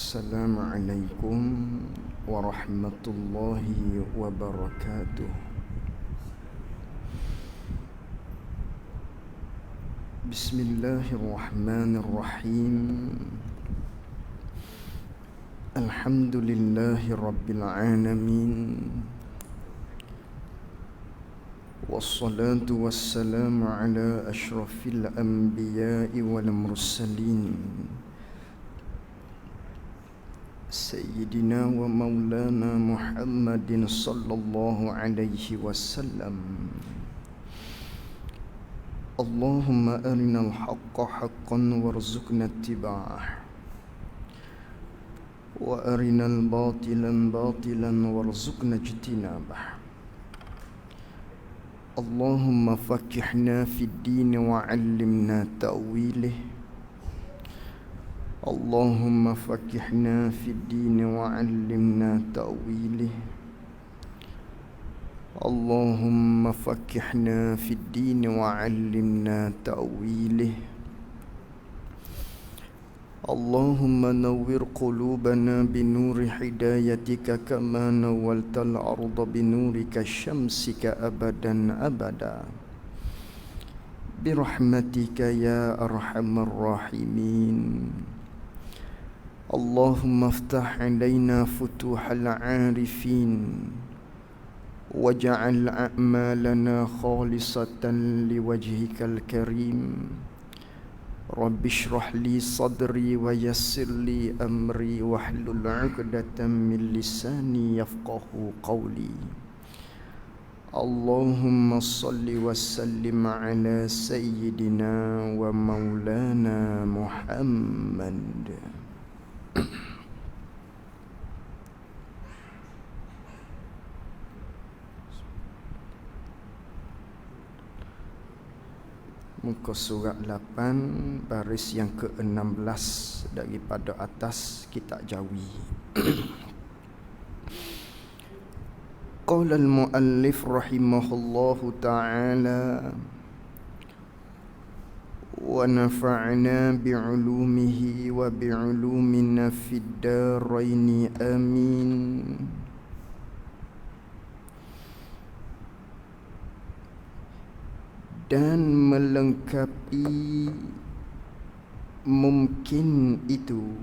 Assalamualaikum warahmatullahi wabarakatuh. Bismillahirrahmanirrahim. Alhamdulillahi rabbil alamin. Wassalatu wassalamu ala ashrafil anbiya'i wal mursalin Sayyidina wa maulana Muhammadin sallallahu alaihi wasallam. Allahumma arinal haqqa haqqan warzuqna ittiba'ah wa arinal batilan batilan warzuqna ijtinabah. Allahumma faqihna fid din wa 'allimna ta'wilih. Allahumma faqihna fid din wa 'allimna ta'wilih. Allahumma faqihna fid din wa 'allimna ta'wilih. Allahumma nawwir qulubana binuri hidayatika kama nawwaltal arda binurika syamsika abadan abada. Birahmatika ya arhamar rahimin. Allahumma aftah alaina futuhal arifin waj'al a'malana khalisatan liwajhikal karim. Rabbi shrah li sadri wa yassir li amri wahlul 'uqdatam min lisani yafqahu qawli. Allahumma salli wa sallim ala sayyidina wa maulana Muhammad. Muka surat 8 baris yang ke-16 daripada atas kitab Jawi. Qala al-muallif rahimahullahu ta'ala wa nafa'na bi'ulumihi wa bi'ulumina fid daraini amin. Dan melengkapi mungkin itu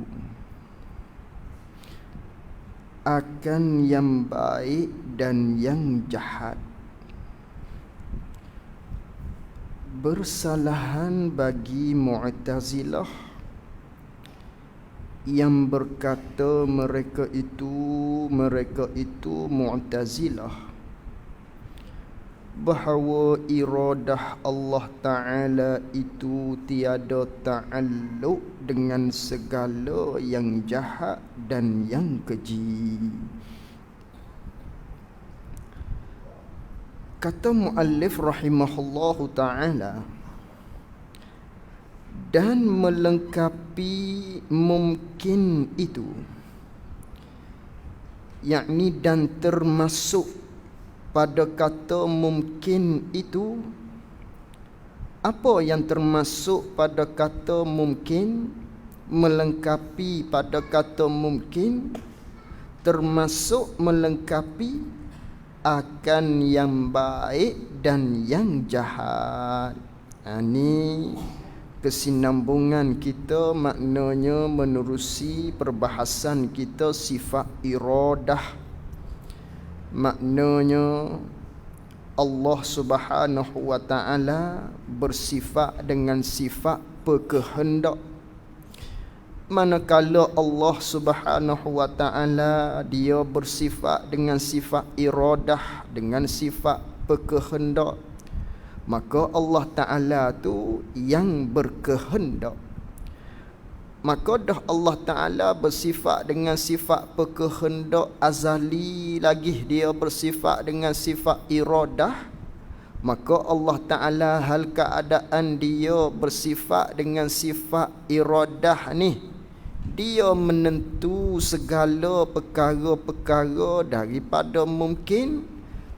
akan yang baik dan yang jahat. Bersalahan bagi Mu'tazilah yang berkata mereka itu Mu'tazilah bahawa iradah Allah Ta'ala itu tiada ta'alluq dengan segala yang jahat dan yang keji. Kata muallif rahimahullahu ta'ala, dan melengkapi mungkin itu, yakni dan termasuk pada kata mungkin itu. Apa yang termasuk pada kata mungkin? Melengkapi pada kata mungkin termasuk melengkapi akan yang baik dan yang jahat. Ini kesinambungan kita, maknanya menerusi perbahasan kita sifat iradah. Maknanya Allah Subhanahu wa ta'ala bersifat dengan sifat berkehendak. Manakala Allah Subhanahu wa ta'ala dia bersifat dengan sifat iradah, dengan sifat berkehendak, maka Allah Ta'ala tu yang berkehendak. Maka dah Allah Ta'ala bersifat dengan sifat berkehendak azali, lagi dia bersifat dengan sifat iradah. Maka Allah Ta'ala hal keadaan dia bersifat dengan sifat iradah ni, dia menentu segala perkara-perkara daripada mungkin.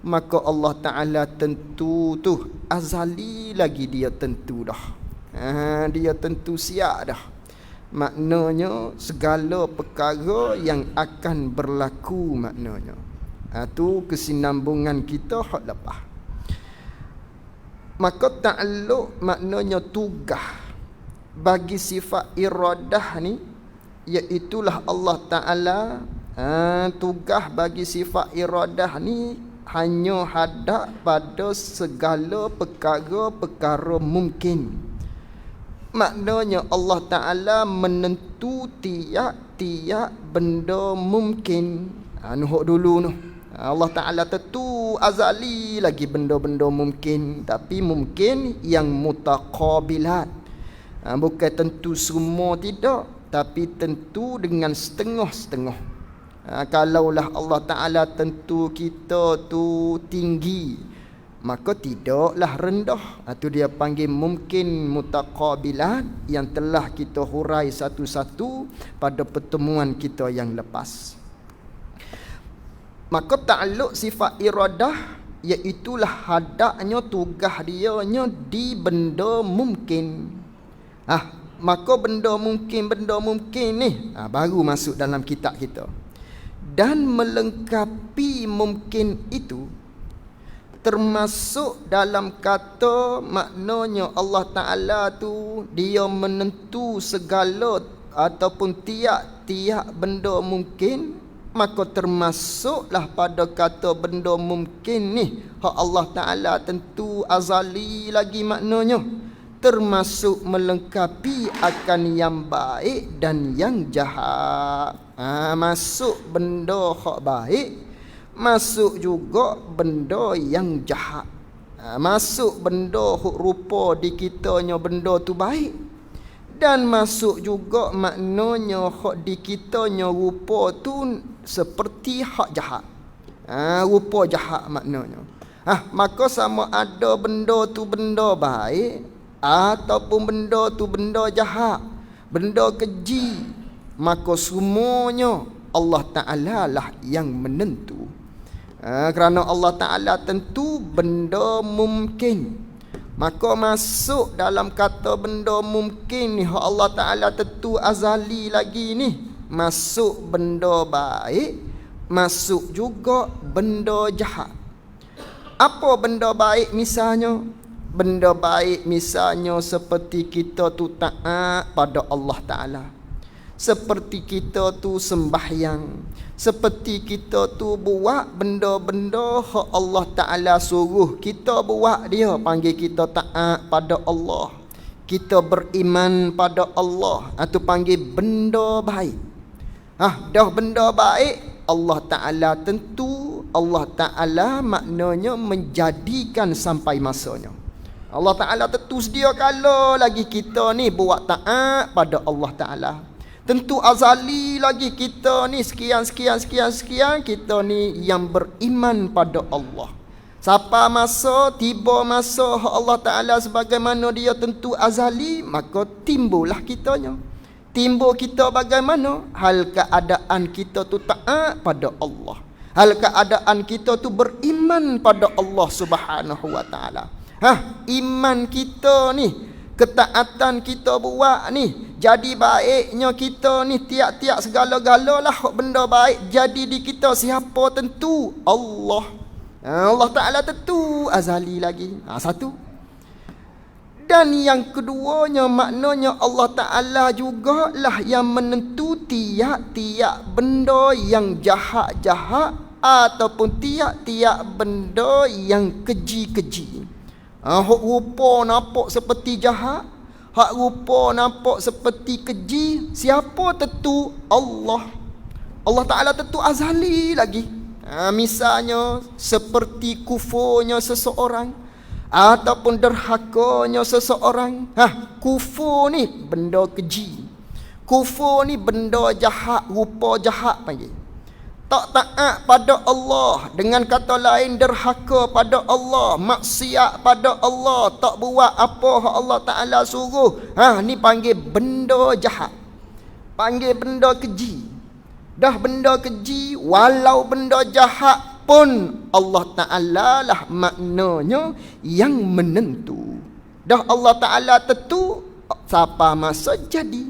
Maka Allah Ta'ala tentu tu azali lagi, dia tentu dah. Dia tentu siap dah. Maknanya segala perkara yang akan berlaku maknanya. Tu kesinambungan kita hak lepas. Maka ta'alluq maknanya tugas bagi sifat iradah ni, iaitulah Allah Ta'ala. Tugas bagi sifat iradah ni hanya hadap pada segala perkara-perkara mungkin. Maknanya Allah Ta'ala menentu tiap-tiap benda mungkin. Nuhuk dulu. Allah Ta'ala tentu azali lagi benda-benda mungkin. Tapi mungkin yang mutaqabilat. Bukan tentu semua tidak. Tapi tentu dengan setengah-setengah. Kalaulah Allah Ta'ala tentu kita tu tinggi, maka tidaklah rendah. Itu dia panggil mungkin mutaqabilat, yang telah kita hurai satu-satu pada pertemuan kita yang lepas. Maka ta'alluq sifat iradah, iaitulah hadaknya tugas dianya di benda mungkin. Maka benda mungkin ni baru masuk dalam kitab kita. Dan melengkapi mungkin itu termasuk dalam kata maknanya Allah Ta'ala tu dia menentu segala ataupun tiap-tiap benda mungkin. Maka termasuklah pada kata benda mungkin ni hak Allah Ta'ala tentu azali lagi maknanya, termasuk melengkapi akan yang baik dan yang jahat. Masuk benda hak baik, masuk juga benda yang jahat. Masuk benda hak rupa di kitanya benda tu baik, dan masuk juga maknanya hak di kitanya rupa tu seperti hak jahat. Rupa jahat maknanya. Maka sama ada benda tu benda baik ataupun benda tu benda jahat, benda keji, maka semuanya Allah Ta'ala lah yang menentu. Kerana Allah Ta'ala tentu benda mungkin, maka masuk dalam kata benda mungkin ni hak Allah Ta'ala tentu azali lagi ni, masuk benda baik, masuk juga benda jahat. Apa benda baik misalnya? Benda baik misalnya seperti kita tu taat pada Allah Ta'ala, seperti kita tu sembahyang, seperti kita tu buat benda-benda hak Allah Ta'ala suruh kita buat, dia panggil kita taat pada Allah, kita beriman pada Allah. Itu panggil benda baik. Dah benda baik, Allah Ta'ala tentu, Allah Ta'ala maknanya menjadikan sampai masanya. Allah Ta'ala tentu sedia kala lagi kita ni buat taat pada Allah Ta'ala. Tentu azali lagi kita ni sekian kita ni yang beriman pada Allah. Siapa masa tiba masa Allah Ta'ala sebagaimana dia tentu azali, maka timbullah kitanya. Timbul kita bagaimana? Hal keadaan kita tu taat pada Allah, hal keadaan kita tu beriman pada Allah Subhanahu wa Ta'ala. Iman kita ni, ketaatan kita buat ni, jadi baiknya kita ni tiap-tiap segala-gala lah benda baik jadi di kita. Siapa tentu? Allah. Allah Ta'ala tentu azali lagi. Satu. Dan yang keduanya maknanya Allah Ta'ala jugalah yang menentu tiap-tiap benda yang jahat-jahat ataupun tiap-tiap benda yang keji-keji. Hak rupa nampak seperti jahat, hak rupa nampak seperti keji, siapa tentu? Allah. Allah Ta'ala tentu azali lagi. Misalnya seperti kufurnya seseorang ataupun derhakanya seseorang. Kufur ni benda keji, kufur ni benda jahat, rupa jahat panggil. Tak taat pada Allah, dengan kata lain derhaka pada Allah, maksiat pada Allah, tak buat apa yang Allah Ta'ala suruh. Ni panggil benda jahat, panggil benda keji. Dah benda keji, walau benda jahat pun Allah Ta'ala lah maknanya yang menentu. Dah Allah Ta'ala tentu, siapa masa jadi.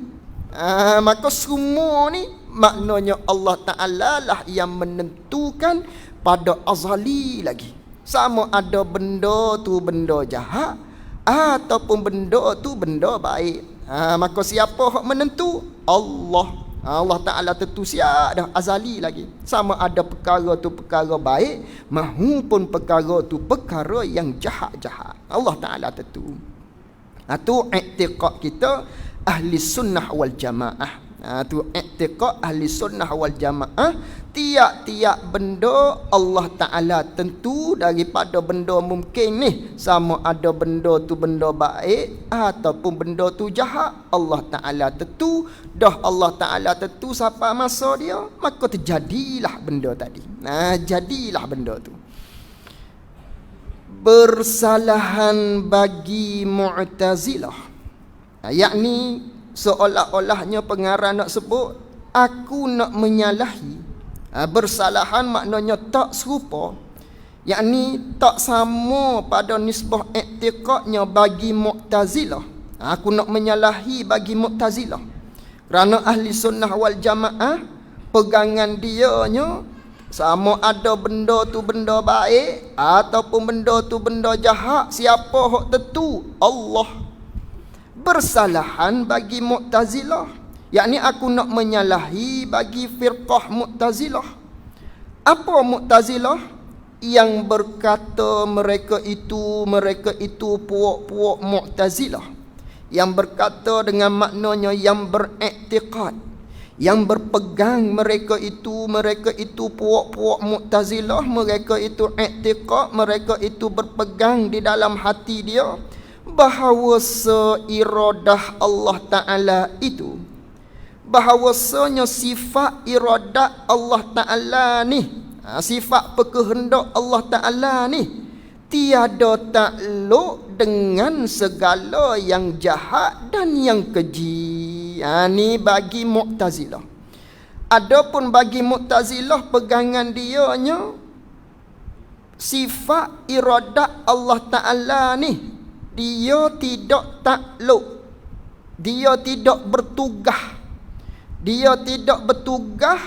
Maka semua ni maknanya Allah Ta'ala lah yang menentukan pada azali lagi. Sama ada benda tu benda jahat ataupun benda tu benda baik. Maka siapa hak menentu? Allah. Allah Ta'ala tentu siap dah azali lagi. Sama ada perkara tu perkara baik mahupun perkara tu perkara yang jahat-jahat. Allah Ta'ala tentu. Itu i'tiqad kita ahli sunnah wal jamaah. Tu i'tiqad ahli sunnah wal jamaah. Tiap-tiap benda Allah Ta'ala tentu daripada benda mungkin ni. Sama ada benda tu benda baik ataupun benda tu jahat. Allah Ta'ala tentu. Dah Allah Ta'ala tentu sampai masa dia, maka terjadilah benda tadi. Jadilah benda tu. Bersalahan bagi Mu'tazilah, yakni seolah-olahnya pengarang nak sebut aku nak menyalahi. Bersalahan maknanya tak serupa, yakni tak sama pada nisbah i'tiqadnya bagi Mu'tazilah. Aku nak menyalahi bagi Mu'tazilah. Kerana ahli sunnah wal jamaah pegangan dianya sama ada benda tu benda baik ataupun benda tu benda jahat, siapa hak tentu? Allah. Bersalahan bagi Mu'tazilah, yakni aku nak menyalahi bagi firqah Mu'tazilah. Apa Mu'tazilah? Yang berkata mereka itu puak-puak Mu'tazilah, yang berkata dengan maknanya yang beriktikad, yang berpegang mereka itu puak-puak Mu'tazilah, mereka itu iktikad, mereka itu berpegang di dalam hati dia bahawa seiradah Allah Ta'ala itu, bahawasanya sifat iradat Allah Ta'ala ni, sifat berkehendak Allah Ta'ala ni tiada takluk dengan segala yang jahat dan yang keji. Ni bagi Mu'tazilah. Adapun bagi Mu'tazilah pegangan dianya sifat iradat Allah Ta'ala ni dia tidak takluk, dia tidak bertugas, dia tidak bertugas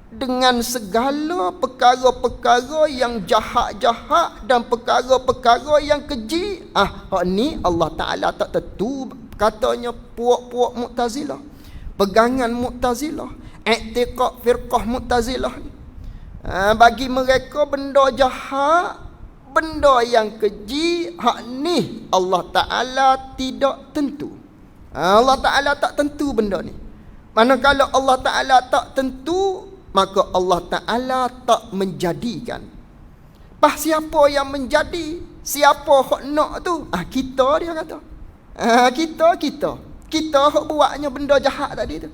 dengan segala perkara-perkara yang jahat-jahat dan perkara-perkara yang keji. Hak ni Allah Ta'ala tak tentu. Katanya puak-puak Mu'tazilah, pegangan Mu'tazilah, i'tiqad firqah Mu'tazilah ni. Bagi mereka benda jahat, benda yang keji, hak ni Allah Ta'ala tidak tentu. Allah Ta'ala tak tentu benda ni. Manakala Allah Ta'ala tak tentu, maka Allah Ta'ala tak menjadikan. Siapa yang menjadi? Siapa hak nak tu? Kita, dia kata. Kita hak buatnya benda jahat tadi tu.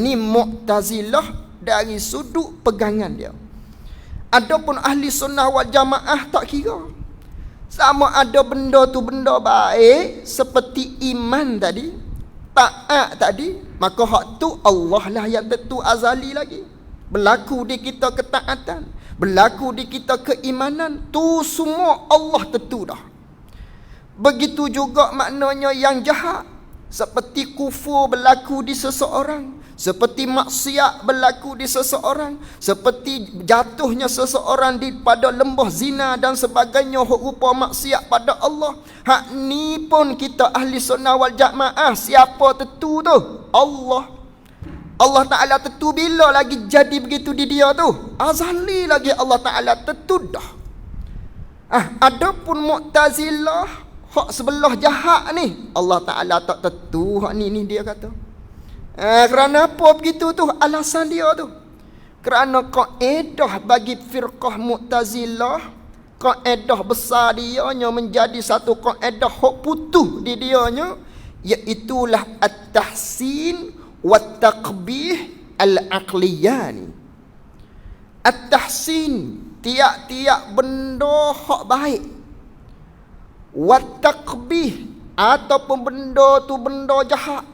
Ni Mu'tazilah dari sudut pegangan dia. Adapun ahli sunnah wal jamaah tak kira. Sama ada benda tu benda baik seperti iman tadi, taat tadi, maka hak tu Allah lah yang tentu azali lagi. Berlaku di kita ketaatan, berlaku di kita keimanan, tu semua Allah tentu dah. Begitu juga maknanya yang jahat, seperti kufur berlaku di seseorang, seperti maksiat berlaku di seseorang, seperti jatuhnya seseorang di pada lembah zina dan sebagainya, rupa maksiat pada Allah. Hak ni pun kita ahli sunnah wal jamaah, siapa tentu tu? Allah. Allah Ta'ala tentu bila lagi jadi begitu di dia tu? Azali lagi Allah Ta'ala tentu dah. Adapun Mu'tazilah, hak sebelah jahat ni, Allah Ta'ala tak tentu hak ni dia kata. Kerana apa begitu tu? Alasan dia tu. Kerana kaedah bagi firqah Mu'tazilah, kaedah besar dianya menjadi satu kaedah hak putuh di dianya, iaitulah at-tahsin wat-taqbih al-aqliyani. At-tahsin, tiap-tiap benda hak baik. Wat-taqbih, ataupun benda tu benda jahat,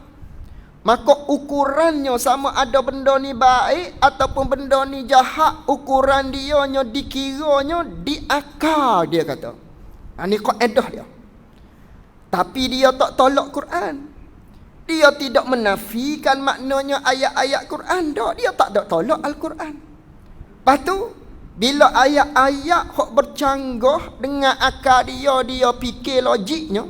maka ukurannya sama ada benda ni baik ataupun benda ni jahat, ukuran dianya dikiranya di akal, dia kata. Ini kaedah dia. Tapi dia tak tolak Quran. Dia tidak menafikan maknanya ayat-ayat Quran dah. Dia tak ada tolak Al-Quran. Lepas tu, bila ayat-ayat hok bercanggah dengan akal dia, dia fikir logiknya,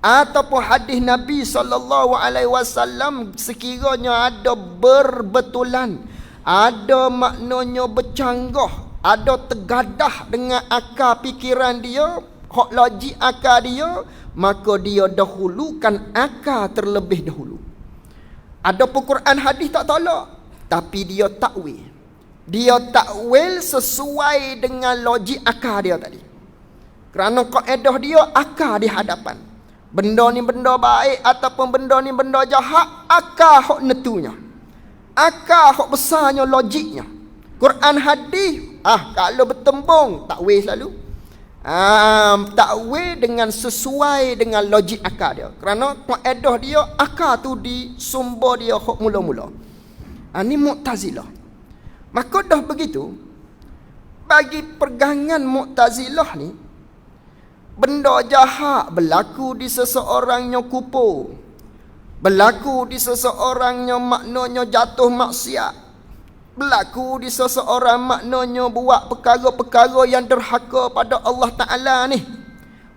ataupun hadis Nabi SAW sekiranya ada berbetulan, ada maknanya bercanggah, ada tergadah dengan akal fikiran dia, hok logik akal dia, maka dia dahulukan akal terlebih dahulu. Adapun Quran hadis tak tolak, tapi dia takwil. Dia takwil sesuai dengan logik akal dia tadi. Kerana kaedah dia akal di hadapan. Benda ni benda baik ataupun benda ni benda jahat, akal hok netunya. Akal hok besarnya logiknya. Quran hadis, kalau bertembung takwil selalu. Takwil dengan sesuai dengan logik akal dia. Kerana kaedah dia akal tu di sumber dia hok mula-mula. Ni Mu'tazilah. Maka dah begitu, bagi pergangan Mu'tazilah ni, benda jahat berlaku di seseorangnya kupur, berlaku di seseorangnya maknanya jatuh maksiat, berlaku di seseorang maknanya buat perkara-perkara yang derhaka pada Allah Ta'ala ni.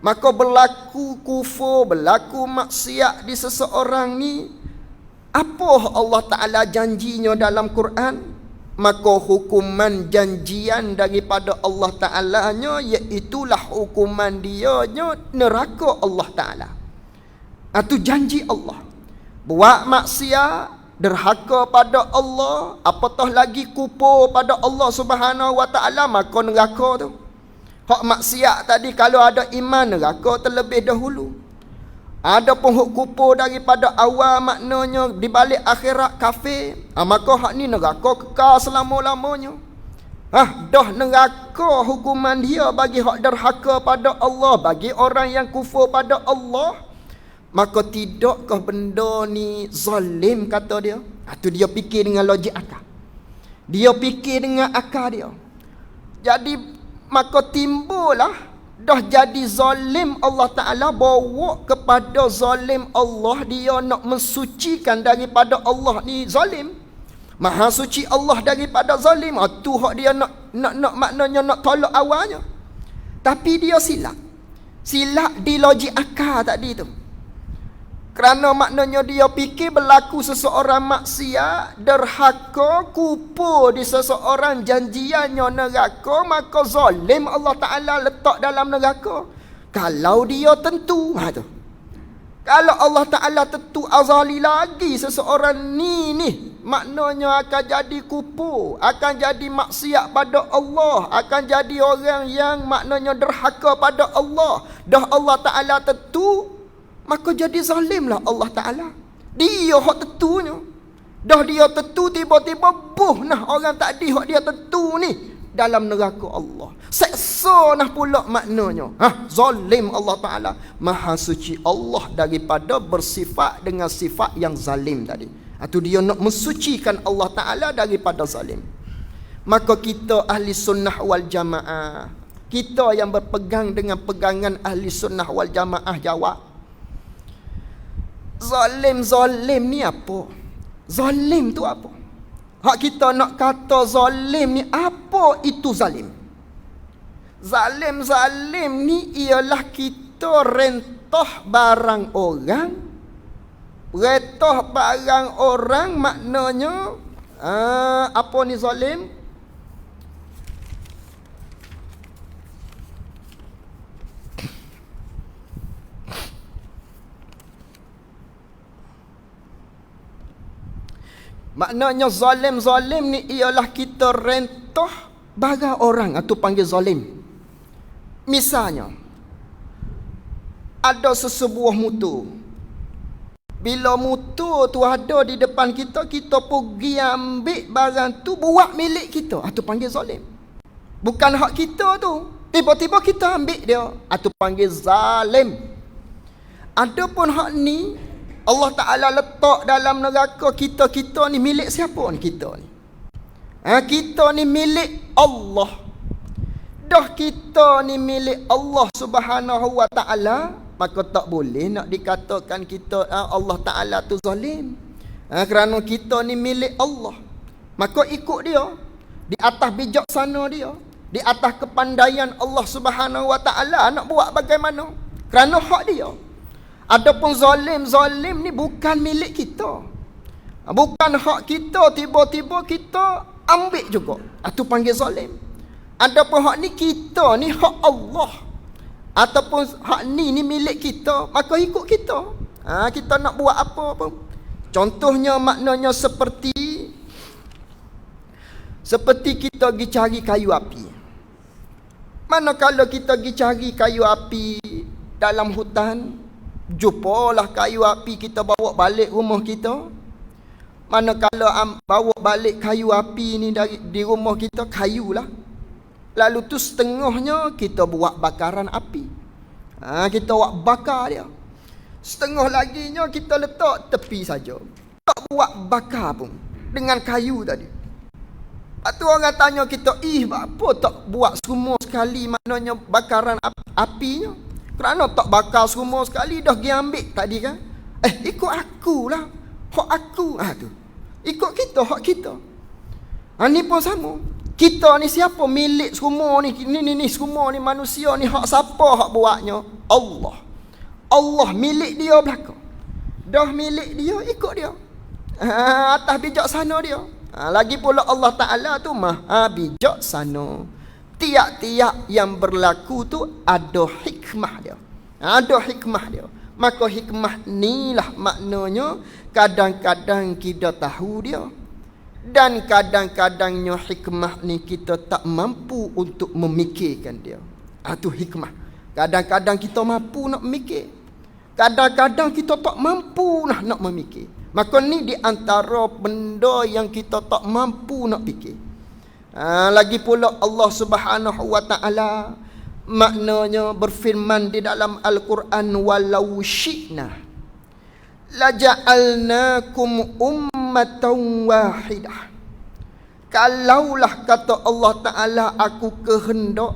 Maka berlaku kufur, berlaku maksiat di seseorang ni, apa Allah Ta'ala janjinya dalam Quran? Maka hukuman janjian daripada Allah Ta'ala-nya, iaitulah hukuman dianya neraka Allah Ta'ala. Itu janji Allah. Buat maksiat, derhaka pada Allah, apatah lagi kufur pada Allah Subhanahu Wa Ta'ala, maka neraka tu. Hak maksiat tadi kalau ada iman, neraka terlebih dahulu. Ada pun hak kufur daripada awal, maknanya di balik akhirat kafir, maka hak ni neraka kekal selama-lamanya. Dah neraka hukuman dia bagi hak derhaka pada Allah, bagi orang yang kufur pada Allah. Maka tidakkah benda ni zalim, kata dia? Itu dia fikir dengan logik akal. Dia fikir dengan akal dia. Jadi maka timbullah dah jadi zalim Allah Ta'ala, bawa kepada zalim Allah. Dia nak mensucikan daripada Allah ni zalim. Maha suci Allah daripada zalim. Tu hak dia nak maknanya nak tolak awalnya. Tapi dia silap. Silap di logik akal tadi tu. Kerana maknanya dia fikir berlaku seseorang maksiat, derhaka, kufur di seseorang, janjiannya neraka, maka zalim Allah Ta'ala letak dalam neraka. Kalau dia tentu, tu. Kalau Allah Ta'ala tentu azali lagi seseorang ni maknanya akan jadi kufur, akan jadi maksiat pada Allah, akan jadi orang yang maknanya derhaka pada Allah. Dah Allah Ta'ala tentu, maka jadi zalimlah Allah Ta'ala. Dia hak tentunya. Dah dia tentu, tiba-tiba nah orang tadi hak dia tentu ni dalam neraka Allah. Seksa nah pula maknanya. Zalim Allah Ta'ala. Maha suci Allah daripada bersifat dengan sifat yang zalim tadi. Itu dia nak mensucikan Allah Ta'ala daripada zalim. Maka kita ahli sunnah wal jamaah, kita yang berpegang dengan pegangan ahli sunnah wal jamaah, jawab, zalim ni apa? Zalim tu apa? Hak kita nak kata zalim ni apa itu zalim? Zalim ni ialah kita rentah barang orang. Rentah barang orang maknanya apa ni zalim? Maknanya zalim ni ialah kita rentah barang orang, atau panggil zalim. Misalnya, ada sesebuah mutu. Bila mutu tu ada di depan kita, kita pergi ambil barang tu buat milik kita, atau panggil zalim. Bukan hak kita tu, tiba-tiba kita ambil dia, atau panggil zalim. Adapun hak ni Allah Ta'ala letak dalam neraka kita ni milik siapa ni kita ni? Kita ni milik Allah. Dah kita ni milik Allah Subhanahu Wa Ta'ala, maka tak boleh nak dikatakan kita Allah Ta'ala tu zalim. Kerana kita ni milik Allah, maka ikut dia di atas bijaksana dia, di atas kepandaian Allah Subhanahu Wa Ta'ala nak buat bagaimana, kerana hak dia. Adapun zalim ni bukan milik kita, bukan hak kita, tiba-tiba kita ambil juga, itu panggil zalim. Adapun hak ni kita ni hak Allah, ataupun hak ni milik kita, maka ikut kita. Kita nak buat apa pun. Contohnya maknanya seperti kita pergi cari kayu api. Manakala kita pergi cari kayu api dalam hutan, jumpalah kayu api, kita bawa balik rumah kita. Manakala bawa balik kayu api ni di rumah kita, kayu lah. Lalu tu setengahnya kita buat bakaran api. Kita buat bakar dia. Setengah laginya kita letak tepi saja. Tak buat bakar pun dengan kayu tadi. Lepas tu orang tanya kita, apa tak buat semua sekali, maknanya bakaran apinya? Kerana tak bakar semua sekali, dah pergi ambil tadi kan? Ikut akulah. Hak aku. Tu. Ikut kita, hak kita. Ni pun sama. Kita ni siapa milik semua ni? Ni semua ni manusia ni, hak siapa hak buatnya? Allah. Allah milik dia belaka. Dah milik dia, ikut dia. Atas bijaksana dia. Lagi pula Allah Ta'ala tu maha bijaksana. Tiap-tiap yang berlaku tu ada hikmah dia. Ada hikmah dia. Maka hikmah ni lah maknanya kadang-kadang kita tahu dia, dan kadang-kadangnya hikmah ni kita tak mampu untuk memikirkan dia. Itu hikmah. Kadang-kadang kita mampu nak memikir, kadang-kadang kita tak mampu nak memikir. Maka ni di antara benda yang kita tak mampu nak fikir. Lagi pula Allah Subhanahu Wa Ta'ala maknanya berfirman di dalam Al-Quran, walau syi'na laja'alnakum ummatan wahidah. Kalaulah kata Allah Ta'ala aku kehendak,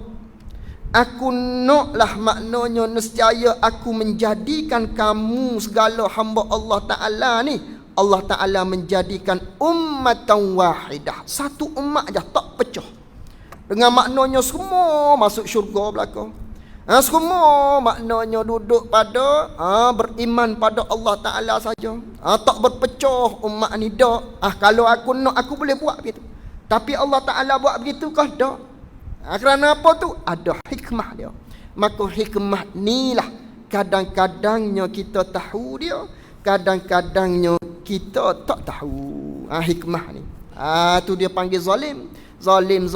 aku naklah, maknanya nescaya aku menjadikan kamu segala hamba Allah Ta'ala ni, Allah Ta'ala menjadikan ummatan wahidah, satu umat je, tak pecah. Dengan maknanya semua masuk syurga belaka. Semua maknanya duduk pada beriman pada Allah Ta'ala saja. Tak berpecah umat ni dak. Kalau aku nak, aku boleh buat begitu. Tapi Allah Ta'ala buat begitu kah? Tak. Kerana apa tu? Ada hikmah dia. Maka hikmah ni lah kadang-kadangnya kita tahu dia, kadang-kadangnya kita tak tahu hikmah ni. Tu dia panggil zalim. Zalim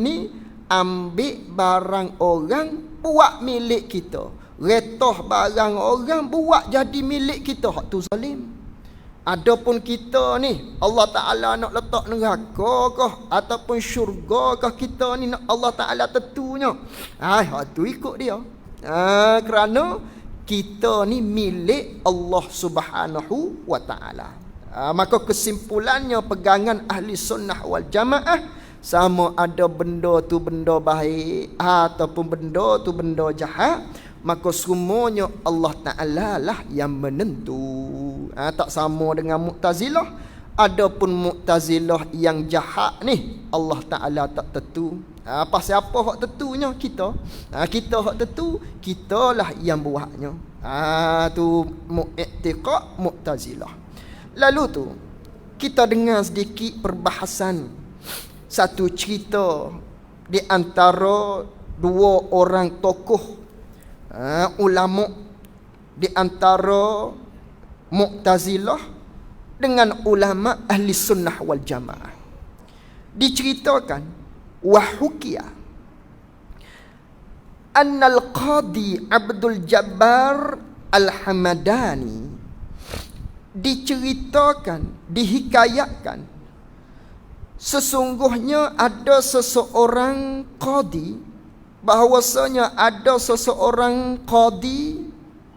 ni ambil barang orang, buat milik kita. Retah barang orang, buat jadi milik kita. Hak tu zalim. Adapun kita ni, Allah Ta'ala nak letak neraka kah ataupun syurga kah, kita ni nak Allah Ta'ala tentunya. Hak tu ikut dia. Kerana kita ni milik Allah Subhanahu Wa Ta'ala. Maka kesimpulannya, pegangan ahli sunnah wal jamaah, sama ada benda tu benda baik ataupun benda tu benda jahat, maka semuanya Allah Ta'ala lah yang menentu. Tak sama dengan Mu'tazilah. Adapun Mu'tazilah yang jahat ni, Allah Ta'ala tak tentu. Pasal apa hak tentunya? Kita. Kita hak tentu, kitalah yang buatnya. Tu Mu'tiqad Mu'tazilah. Lalu tu kita dengar sedikit perbahasan satu cerita di antara dua orang tokoh ulama di antara Mu'tazilah dengan ulama ahli sunnah wal jamaah. Diceritakan, wahukia annal qadi Abdul Jabbar Al-Hamadani, diceritakan, dihikayatkan, sesungguhnya ada seseorang qadi, bahawasanya ada seseorang qadi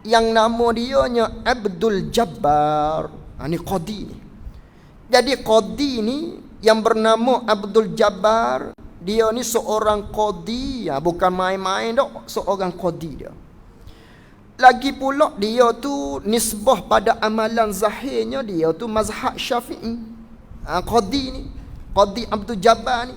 yang nama dianya Abdul Jabbar. Ni qadi ni. Jadi qadi ni yang bernama Abdul Jabbar, dia ni seorang qadi, bukan main-main dak, seorang qadi dia. Lagi pula dia tu nisbah pada amalan zahirnya dia tu mazhab Syafi'i. Qadi ni, Qadi Abdul Jabbar ni.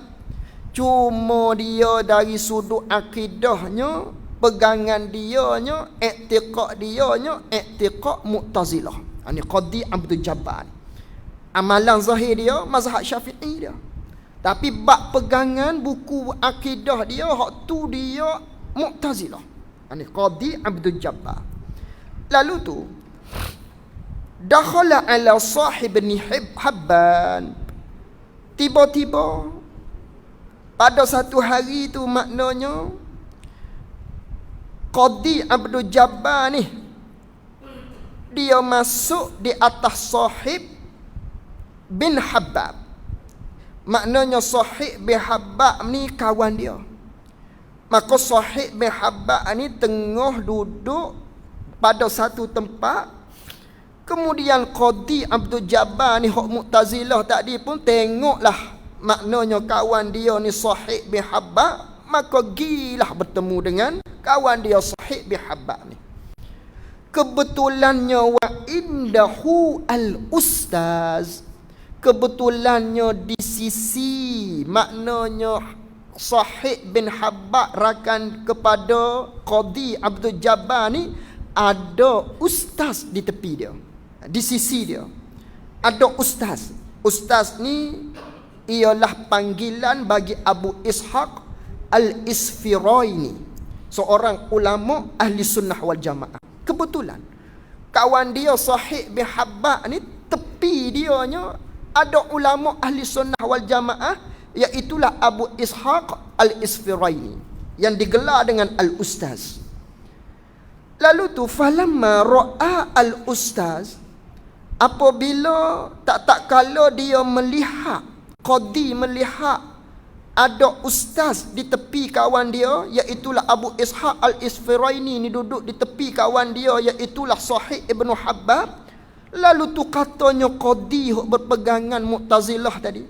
Cuma dia dari sudut akidahnya, pegangan dianya, i'tiqad dianya, i'tiqad Mu'tazilah. Ini Qadi Abdul Jabbar ni. Amalan zahir dia mazhab Syafi'i dia. Tapi bab pegangan buku akidah dia hak tu dia Mu'tazilah. Ini Qadi Abdul Jabbar. Lalu tu dakhala ala sahib ibn Habban. Tiba-tiba pada satu hari tu, maknanya Qadi Abdul Jabbar ni dia masuk di atas sahib bin Habab. Maknanya Sahih bin Habab ni kawan dia. Maka Sahih bin Habab ni tengah duduk pada satu tempat. Kemudian Qadi Abdul Jabbar ni hak Mu'tazilah tadi pun tengoklah maknanya kawan dia ni Sahih bin Habab. Maka gilah bertemu dengan kawan dia Sahih bin Habab ni. Kebetulannya wa indahu al-ustaz. Kebetulannya di sisi, maknanya Sahih bin Habab rakan kepada Qadi Abdul Jabbar ni ada ustaz di tepi dia, di sisi dia ada ustaz. Ustaz ni ialah panggilan bagi Abu Ishaq Al-Isfiraini, seorang ulama ahli sunnah wal jamaah. Kebetulan kawan dia Sahih bin Habab ni tepi dianya ada ulama ahli sunnah wal jamaah, iaitulah Abu Ishaq Al-Isfiraini yang digelar dengan Al-Ustaz. Lalu tu falamma ra'a Al-Ustaz, apabila tak kala dia melihat, Qadi melihat ada ustaz di tepi kawan dia, iaitulah Abu Ishaq Al-Isfiraini ni duduk di tepi kawan dia, iaitulah Sahih Ibn Habab. Lalu tu katanya Qadi hok berpegangan Mu'tazilah tadi,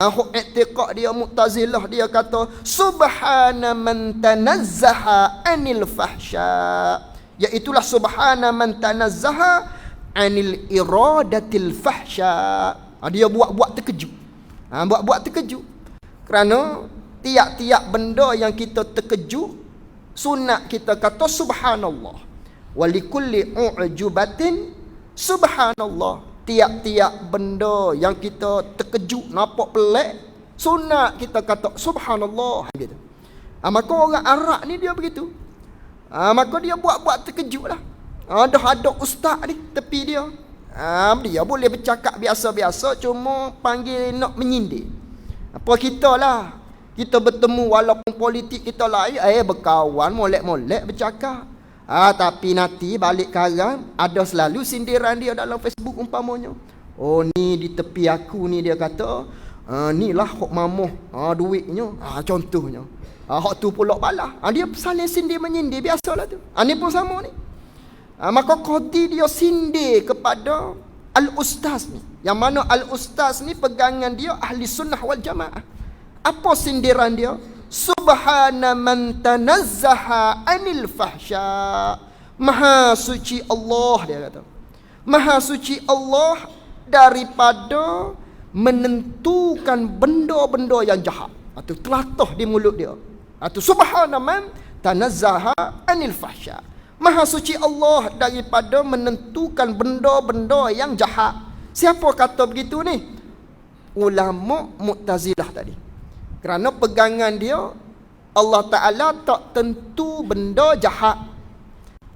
hok i'tiqad dia Mu'tazilah, dia kata subhana man tanazzaha anil fahsya, iaitulah subhana man tanazzaha anil iradatil fahsya. Dia buat terkejut, buat terkejut. Kerana tiap-tiap benda yang kita terkejut, sunat kita kata subhanallah. Walikulli u'jubatin subhanallah. Tiap-tiap benda yang kita terkejut, nampak pelik, sunat kita kata subhanallah gitu. Maka orang Arab ni dia begitu. Maka dia buat terkejut lah. Ada ustaz ni tepi dia. Dia boleh bercakap biasa-biasa, cuma panggil nak menyindir. Apa kita lah, kita bertemu walaupun politik kita lain, berkawan, molek-molek bercakap. Tapi nanti balik karan ada selalu sindiran dia dalam Facebook umpamanya. Oh ni di tepi aku ni, dia kata ni lah hok mamoh duitnya, contohnya. Hok tu pula balas. Dia saling sindir menyindir, biasalah tu. Ni pun sama ni. Maka Qadi dia sindir kepada Al-Ustaz ni, yang mana Al-Ustaz ni pegangan dia ahli sunnah wal jamaah. Apa sindiran dia? Subhana man tanazzaha anil fahsya. Maha suci Allah, dia kata. Maha suci Allah daripada menentukan benda-benda yang jahat. Itu telatah di mulut dia. Itu subhana man tanazzaha anil fahsya. Maha suci Allah daripada menentukan benda-benda yang jahat. Siapa kata begitu ni? Ulama Mu'tazilah tadi. Kerana pegangan dia, Allah Ta'ala tak tentu benda jahat.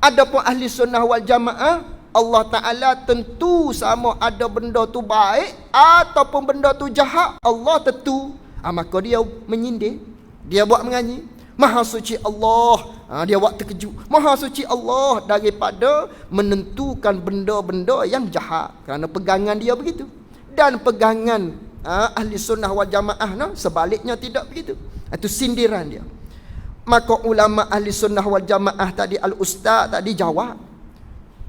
Adapun ahli sunnah wal jamaah, Allah Ta'ala tentu sama ada benda tu baik ataupun benda tu jahat, Allah tentu. Maka dia menyindir, dia buat menyanyi. Maha suci Allah, dia buat terkejut. Maha suci Allah daripada menentukan benda-benda yang jahat. Kerana pegangan dia begitu. Dan pegangan ahli sunnah wal jamaah sebaliknya tidak begitu. Itu sindiran dia. Maka ulama ahli sunnah wal jamaah tadi, al-ustaz tadi jawab.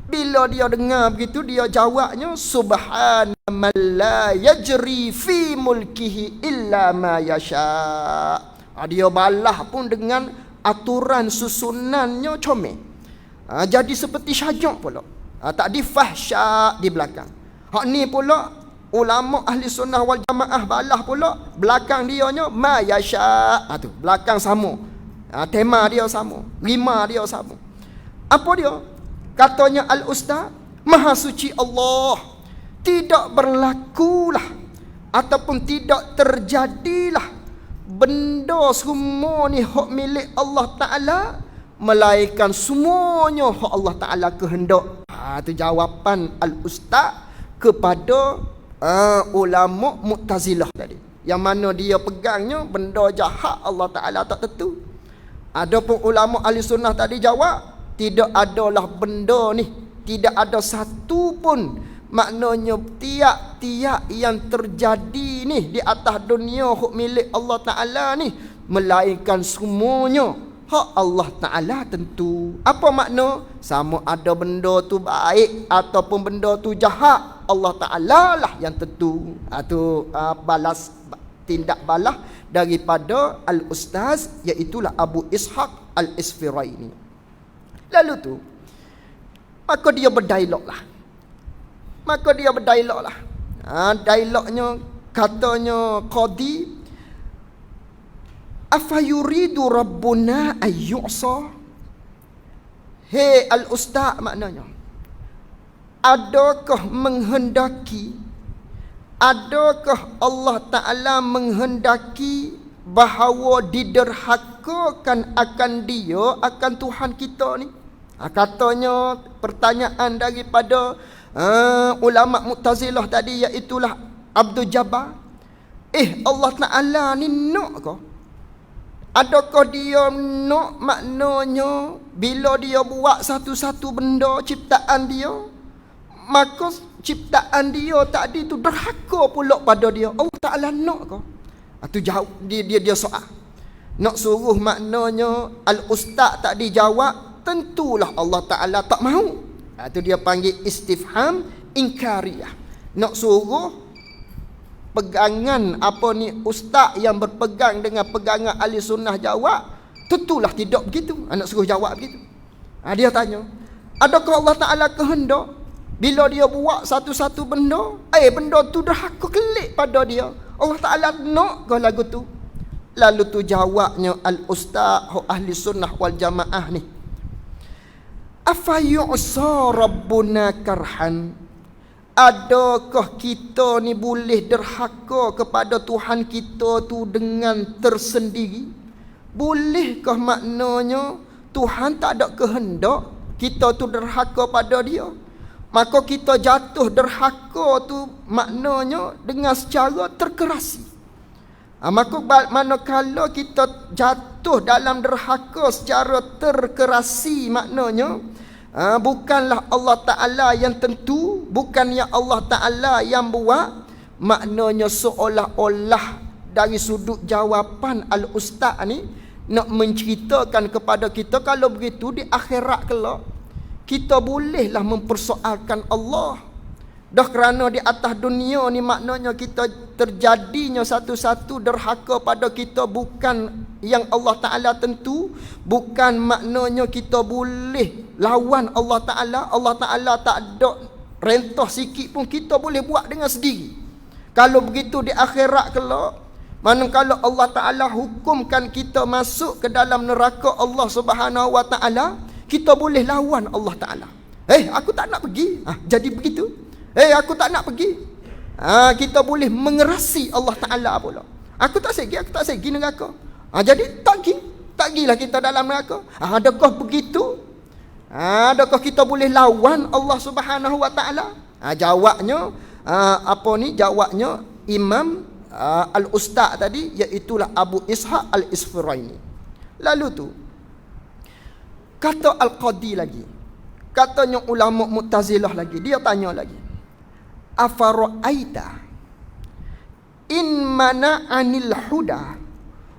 Bila dia dengar begitu, dia jawabnya subhana man la yajri fi mulkihi illa ma yasha. Dia balah pun dengan aturan susunannya comel. Jadi seperti syajak pula. Tak di fahsyak di belakang. Hak ni pula ulama ahli sunnah wal jamaah balah pula belakang dia nya ma yasha. Tu belakang sama. Tema dia sama, rima dia sama. Apa dia? Katanya al-ustaz, maha suci Allah, tidak berlakulah ataupun tidak terjadilah benda semua ni hak milik Allah Ta'ala, melainkan semuanya hak Allah Ta'ala kehendak. Itu jawapan al-ustaz kepada ulama Mu'tazilah tadi, yang mana dia pegangnya benda jahat Allah Ta'ala tak tentu. Adapun ulama ahli sunnah tadi jawab, tidak adalah benda ni, tidak ada satu pun, maknanya tiap-tiap yang terjadi ni di atas dunia hak milik Allah Ta'ala ni, melainkan semuanya hak Allah Ta'ala tentu. Apa makna? Sama ada benda tu baik ataupun benda tu jahat, Allah Ta'ala lah yang tentu. Itu balas, tindak balas daripada al-ustaz, iaitulah Abu Ishaq al-Isfiraini. Lalu tu maka dia berdialog lah. Dialognya katanya qadi, afa yuridu rabbuna ayyu'sa. Hei al-ustaz, maknanya adakah Allah Ta'ala menghendaki bahawa diderhakakan akan dia, akan Tuhan kita ni? Katanya pertanyaan daripada ulama Mu'tazilah tadi, iaitulah Abdul Jabbar. Allah Ta'ala ni nak ke? Adakah dia nak, maknanya bila dia buat satu-satu benda ciptaan dia, maka ciptaan dia tadi tu derhaka pula pada dia? Allah Ta'ala nak ke? Itu jawab dia soal. Nak suruh, maknanya al-ustaz tadi jawab, tentulah Allah Ta'ala tak mahu. Itu dia panggil istifham inkariyah. Nak suruh pegangan apa ni, ustaz yang berpegang dengan pegangan ahli sunnah jawab, tentulah tidak begitu. Nak suruh jawab begitu. Dia tanya, adakah Allah Ta'ala kehendak bila dia buat satu-satu benda, benda tu derhaka kelik pada dia? Allah Ta'ala nak ke lagu tu? Lalu tu jawabnya al-ustaz ahli sunnah wal jamaah ni, afa yu'sa rabbuna karhan. Adakah kita ni boleh derhaka kepada Tuhan kita tu dengan tersendiri? Bolehkah maknanya Tuhan tak ada kehendak kita tu derhaka pada dia, maka kita jatuh derhaka tu maknanya dengan secara terkerasi? Maka manakala kita jatuh dalam derhaka secara terkerasi, maknanya bukanlah Allah Ta'ala yang tentu, bukannya Allah Ta'ala yang buat, maknanya seolah-olah dari sudut jawapan al-ustaz ni nak menceritakan kepada kita, kalau begitu di akhirat kelak kita bolehlah mempersoalkan Allah. Dah kerana di atas dunia ni maknanya kita terjadinya satu-satu derhaka pada kita bukan yang Allah Ta'ala tentu, bukan maknanya kita boleh lawan Allah Ta'ala. Allah Ta'ala tak ada rentah sikit pun, kita boleh buat dengan sendiri. Kalau begitu di akhirat kelak, manakala Allah Ta'ala hukumkan kita masuk ke dalam neraka Allah Subhanahu Wa Ta'ala, kita boleh lawan Allah Ta'ala. Aku tak nak pergi. Jadi begitu. Aku tak nak pergi. Kita boleh mengerasi Allah Ta'ala pula. Aku tak segi neraka. Jadi tak gilah kita dalam neraka. Adakah begitu? Adakah kita boleh lawan Allah Subhanahu Wa Ta'ala? Jawabnya jawabnya Imam al-Ustaz tadi, iaitulah Abu Ishaq al-Isfiraini. Lalu tu kata al-Qadi lagi, katanya ulama Mu'tazilah lagi, dia tanya lagi, afara'aita in mana'anil huda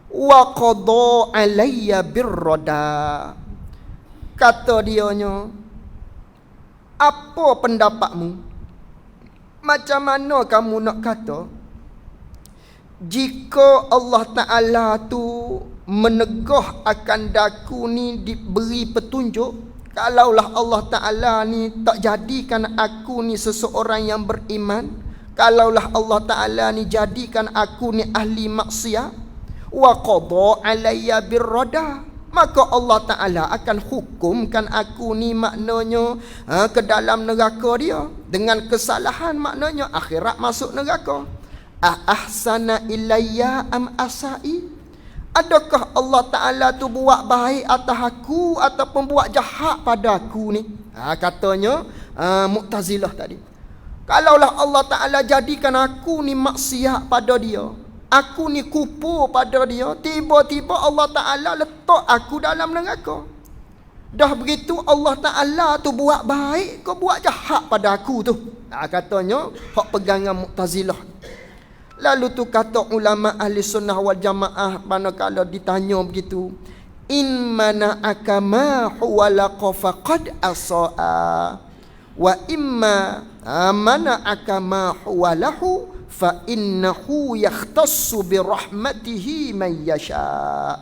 wa qada alayya birrada. Kata dianya, apa pendapatmu? Macam mana kamu nak kata jika Allah Ta'ala tu menegah akan daku ni diberi petunjuk, Kalaulah Allah Ta'ala ni tak jadikan aku ni seseorang yang beriman, kalaulah Allah Ta'ala ni jadikan aku ni ahli maksiat, wa qada alayya birrada, maka Allah Ta'ala akan hukumkan aku ni maknanya ke dalam neraka dia dengan kesalahan, maknanya akhirat masuk neraka. Ahsana ilayya am asai, adakah Allah Ta'ala tu buat baik atas aku ataupun buat jahat pada aku ni? Katanya Mu'tazilah tadi. Kalaulah Allah Ta'ala jadikan aku ni maksiat pada dia, aku ni kufur pada dia, tiba-tiba Allah Ta'ala letak aku dalam neraka. Dah begitu Allah Ta'ala tu buat baik ke buat jahat pada aku tu? Katanya hak pegangan Mu'tazilah. Lalu tu kata ulama ahli sunnah wal jamaah, manakala ditanya begitu, in mana akama huwalaqa faqad asaa, wa imma mana akama huwalahu fa innahu yakhtassu bi rahmatihi man yasha.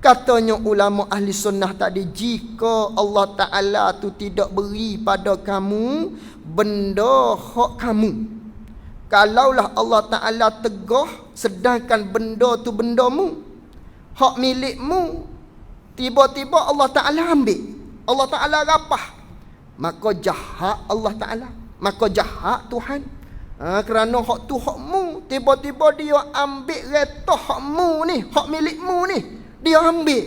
Katanya ulama ahli sunnah tadi, jika Allah Ta'ala tu tidak beri pada kamu benda hak kamu, kalaulah Allah Ta'ala tegah sedangkan benda tu bendamu, hak milikmu, tiba-tiba Allah Ta'ala ambil, Allah Ta'ala rapah, maka jahat Allah Ta'ala, maka jahat Tuhan. Kerana hak tu hakmu, tiba-tiba dia ambil retah hakmu ni, hak milikmu ni, dia ambil,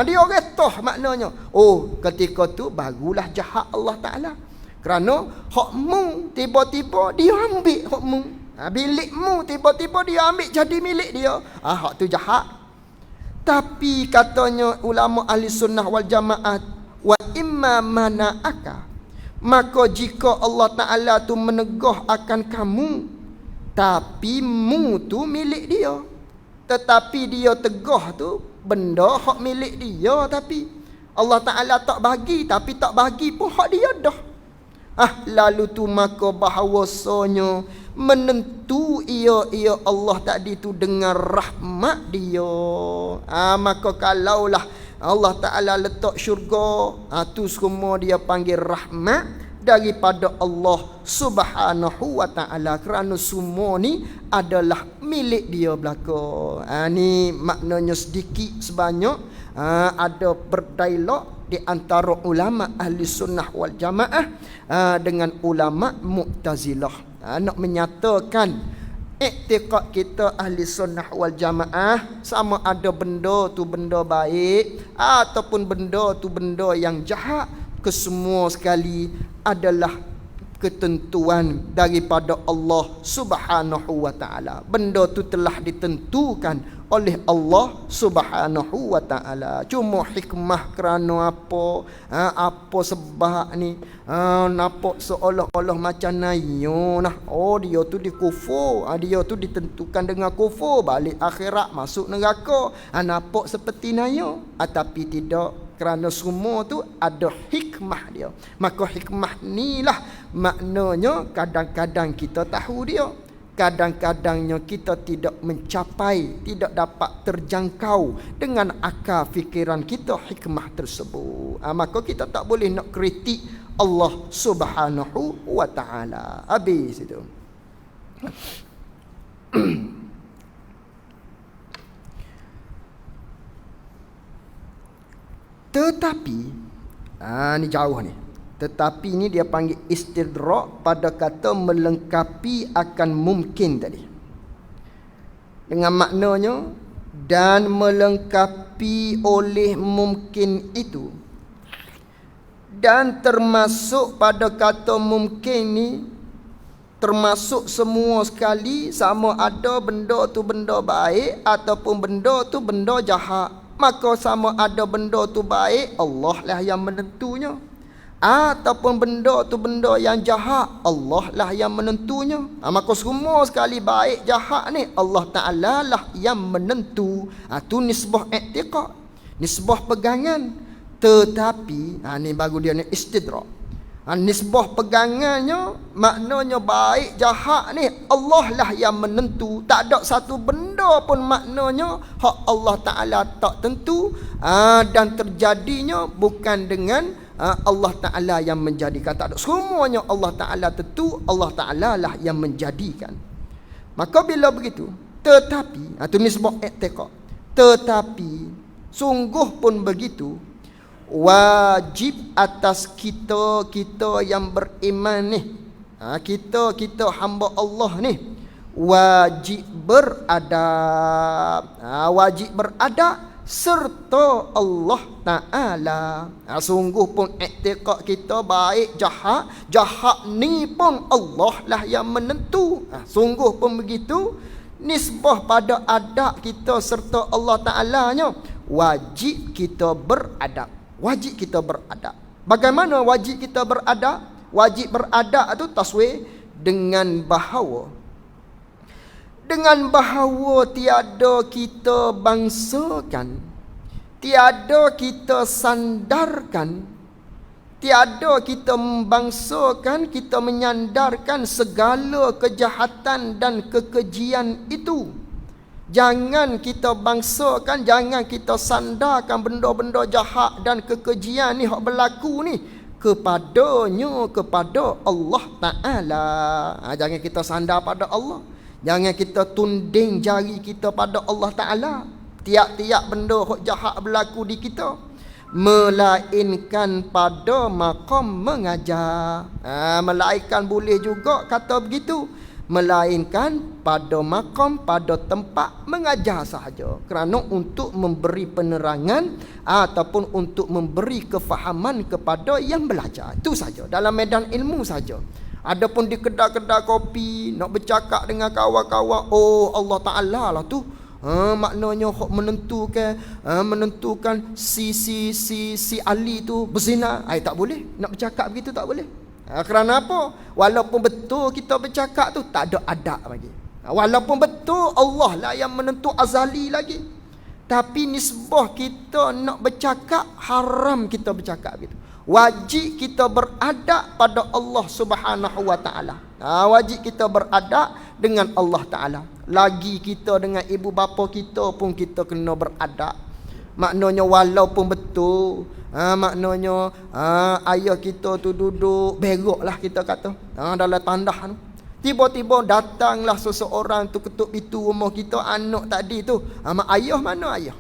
dia retah maknanya. Oh, ketika tu barulah jahat Allah Ta'ala. Kerana hakmu tiba-tiba dia ambil hakmu, milikmu tiba-tiba dia ambil jadi milik dia. Hak tu jahat. Tapi katanya ulama ahli sunnah wal jamaah, wa imma mana'aka, maka jika Allah Ta'ala tu menegah akan kamu, tapi mu tu milik dia, tetapi dia tegah tu benda hak milik dia, tapi Allah Ta'ala tak bagi, tapi tak bagi pun hak dia dah. Lalu tu maka bahawasanya menentu ia Allah tadi tu dengan rahmat dia. Maka kalaulah Allah Ta'ala letak syurga, tu semua dia panggil rahmat daripada Allah Subhanahu wa Ta'ala, kerana semua ni adalah milik dia belaka. Ni maknanya sedikit sebanyak ada berdialog di antara ulama ahli sunnah wal jamaah dengan ulama Mu'tazilah, nak menyatakan iktiqad kita ahli sunnah wal jamaah, sama ada benda tu benda baik ataupun benda tu benda yang jahat, kesemua sekali adalah ketentuan daripada Allah Subhanahu wa Ta'ala. Benda tu telah ditentukan oleh Allah Subhanahu wa Ta'ala. Cuma hikmah kerana apa? Apa sebab ni? Nampak seolah-olah macam nayo nah. Oh, dia tu dikufur, dia tu ditentukan dengan kufur, balik akhirat masuk neraka. Nampak seperti nayo, tapi tidak, kerana semua tu ada hikmah dia. Maka hikmah ni lah maknanya kadang-kadang kita tahu dia, kadang-kadangnya kita tidak mencapai, tidak dapat terjangkau dengan akal fikiran kita hikmah tersebut. Maka kita tak boleh nak kritik Allah Subhanahu wa Ta'ala. Habis itu. Tetapi ni jauh ni. Tetapi ni dia panggil istidrak pada kata melengkapi akan mungkin tadi. Dengan maknanya dan melengkapi oleh mungkin itu. Dan termasuk pada kata mungkin ni, termasuk semua sekali, sama ada benda tu benda baik ataupun benda tu benda jahat. Maka sama ada benda tu baik, Allah lah yang menentunya, ataupun benda tu benda yang jahat, Allah lah yang menentunya. Maka semua sekali baik jahat ni Allah Ta'ala lah yang menentu. Tu nisbah i'tiqad, nisbah pegangan. Tetapi ni baru dia ni istidrak. Nisbah pegangannya maknanya baik jahat ni Allah lah yang menentu. Tak ada satu benda pun maknanya hak Allah Ta'ala tak tentu, dan terjadinya bukan dengan Allah Ta'ala yang menjadikan. Tak ada. Semuanya Allah Ta'ala tentu, Allah Ta'ala lah yang menjadikan. Maka bila begitu, tetapi, itu nisbah i'tiqad. Tetapi, sungguh pun begitu, wajib atas kita yang beriman ni, kita hamba Allah ni, wajib beradab. Wajib beradab serta Allah Ta'ala. Sungguh pun i'tiqad kita baik jahat, jahat ni pun Allah lah yang menentu. Sungguh pun begitu, nisbah pada adab kita serta Allah Ta'alanya, wajib kita beradab. Wajib kita beradab. Bagaimana wajib kita beradab? Wajib beradab itu taswir dengan bahawa tiada kita bangsakan, tiada kita sandarkan, tiada kita membangsakan, kita menyandarkan segala kejahatan dan kekejian itu. Jangan kita bangsakan, jangan kita sandarkan benda-benda jahat dan kekejian ni hak berlaku ni kepada Allah Ta'ala. Jangan kita sandar pada Allah. Jangan kita tunding jari kita pada Allah Ta'ala. Tiap-tiap benda hak jahat berlaku di kita, melainkan pada maqam mengajar. Melainkan boleh juga kata begitu, melainkan pada maqam, pada tempat mengajar sahaja, kerana untuk memberi penerangan ataupun untuk memberi kefahaman kepada yang belajar. Itu saja, dalam medan ilmu saja. Adapun di kedai-kedai kopi nak bercakap dengan kawan-kawan, oh Allah Ta'ala lah tu, maknanya menentukan si Ali tu berzina. Tak boleh nak bercakap begitu, tak boleh. Kerana apa? Walaupun betul kita bercakap tu, tak ada adab lagi. Walaupun betul Allah lah yang menentu azali lagi, tapi nisbah kita nak bercakap, haram kita bercakap gitu. Wajib kita beradab pada Allah Subhanahu wa Ta'ala. Wajib kita beradab dengan Allah Ta'ala. Lagi kita dengan ibu bapa kita pun kita kena beradab. Maknanya walaupun betul, maknanya ayah kita tu duduk berok lah, kita kata dalam tandah tu, tiba-tiba datanglah seseorang tu ketuk pintu rumah kita, anak tadi tu, mak ayah mana ayah?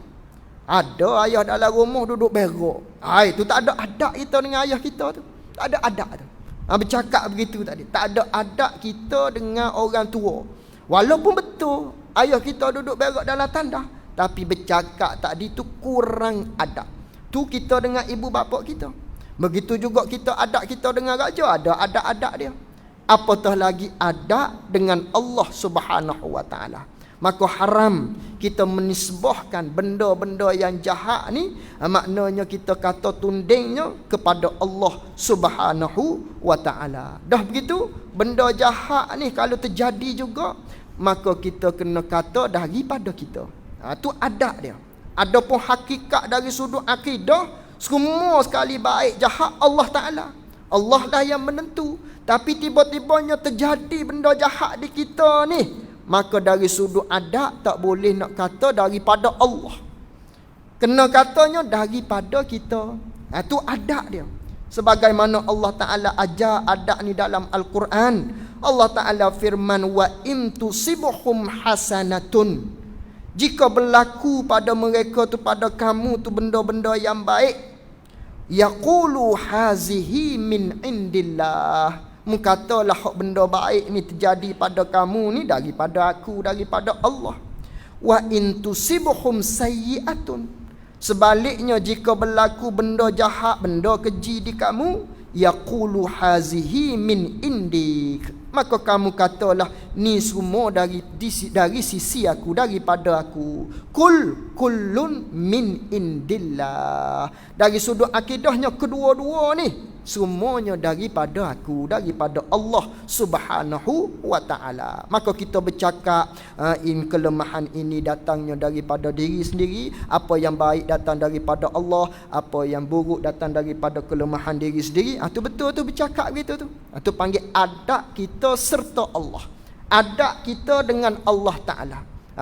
Ada ayah dalam rumah duduk berok. Itu tak ada adab kita dengan ayah kita tu. Tak ada adab tu. Bercakap begitu tadi, tak ada adab kita dengan orang tua. Walaupun betul ayah kita duduk berok dalam tandah, tapi bercakap tadi tu kurang adab. Tu kita dengan ibu bapa kita. Begitu juga kita adab kita dengan raja, ada adab-adab dia. Apatah lagi adab dengan Allah Subhanahu wa Ta'ala. Maka haram kita menisbahkan benda-benda yang jahat ni, maknanya kita kata tundingnya kepada Allah Subhanahu wa Ta'ala. Dah begitu, benda jahat ni kalau terjadi juga, maka kita kena kata daripada kita. Tu adab dia. Adapun hakikat dari sudut akidah, semua sekali baik jahat Allah Ta'ala, Allah lah yang menentu. Tapi tiba-tibanya terjadi benda jahat di kita ni, maka dari sudut adab tak boleh nak kata daripada Allah, kena katanya daripada kita. Itu adab dia. Sebagaimana Allah Ta'ala ajar adab ni dalam Al-Quran. Allah Ta'ala firman, wa in tusibuhum hasanatun, jika berlaku pada mereka tu, pada kamu tu benda-benda yang baik, yaqulu hazihi min indillah, katalah hak benda baik ni terjadi pada kamu ni daripada aku, daripada Allah. Wa in tusibuhum sayyi'atun, sebaliknya jika berlaku benda jahat, benda keji di kamu, yaqulu hazihi min indik, maka kamu katalah ni semua dari sisi aku, daripada aku. Kullun min indillah, dari sudut akidahnya kedua-dua ni semuanya daripada aku, daripada Allah Subhanahu wa Ta'ala. Maka kita bercakap, kelemahan ini datangnya daripada diri sendiri, apa yang baik datang daripada Allah, apa yang buruk datang daripada kelemahan diri sendiri. Itu betul tu bercakap gitu tu. Itu panggil adab kita serta Allah, adab kita dengan Allah Ta'ala.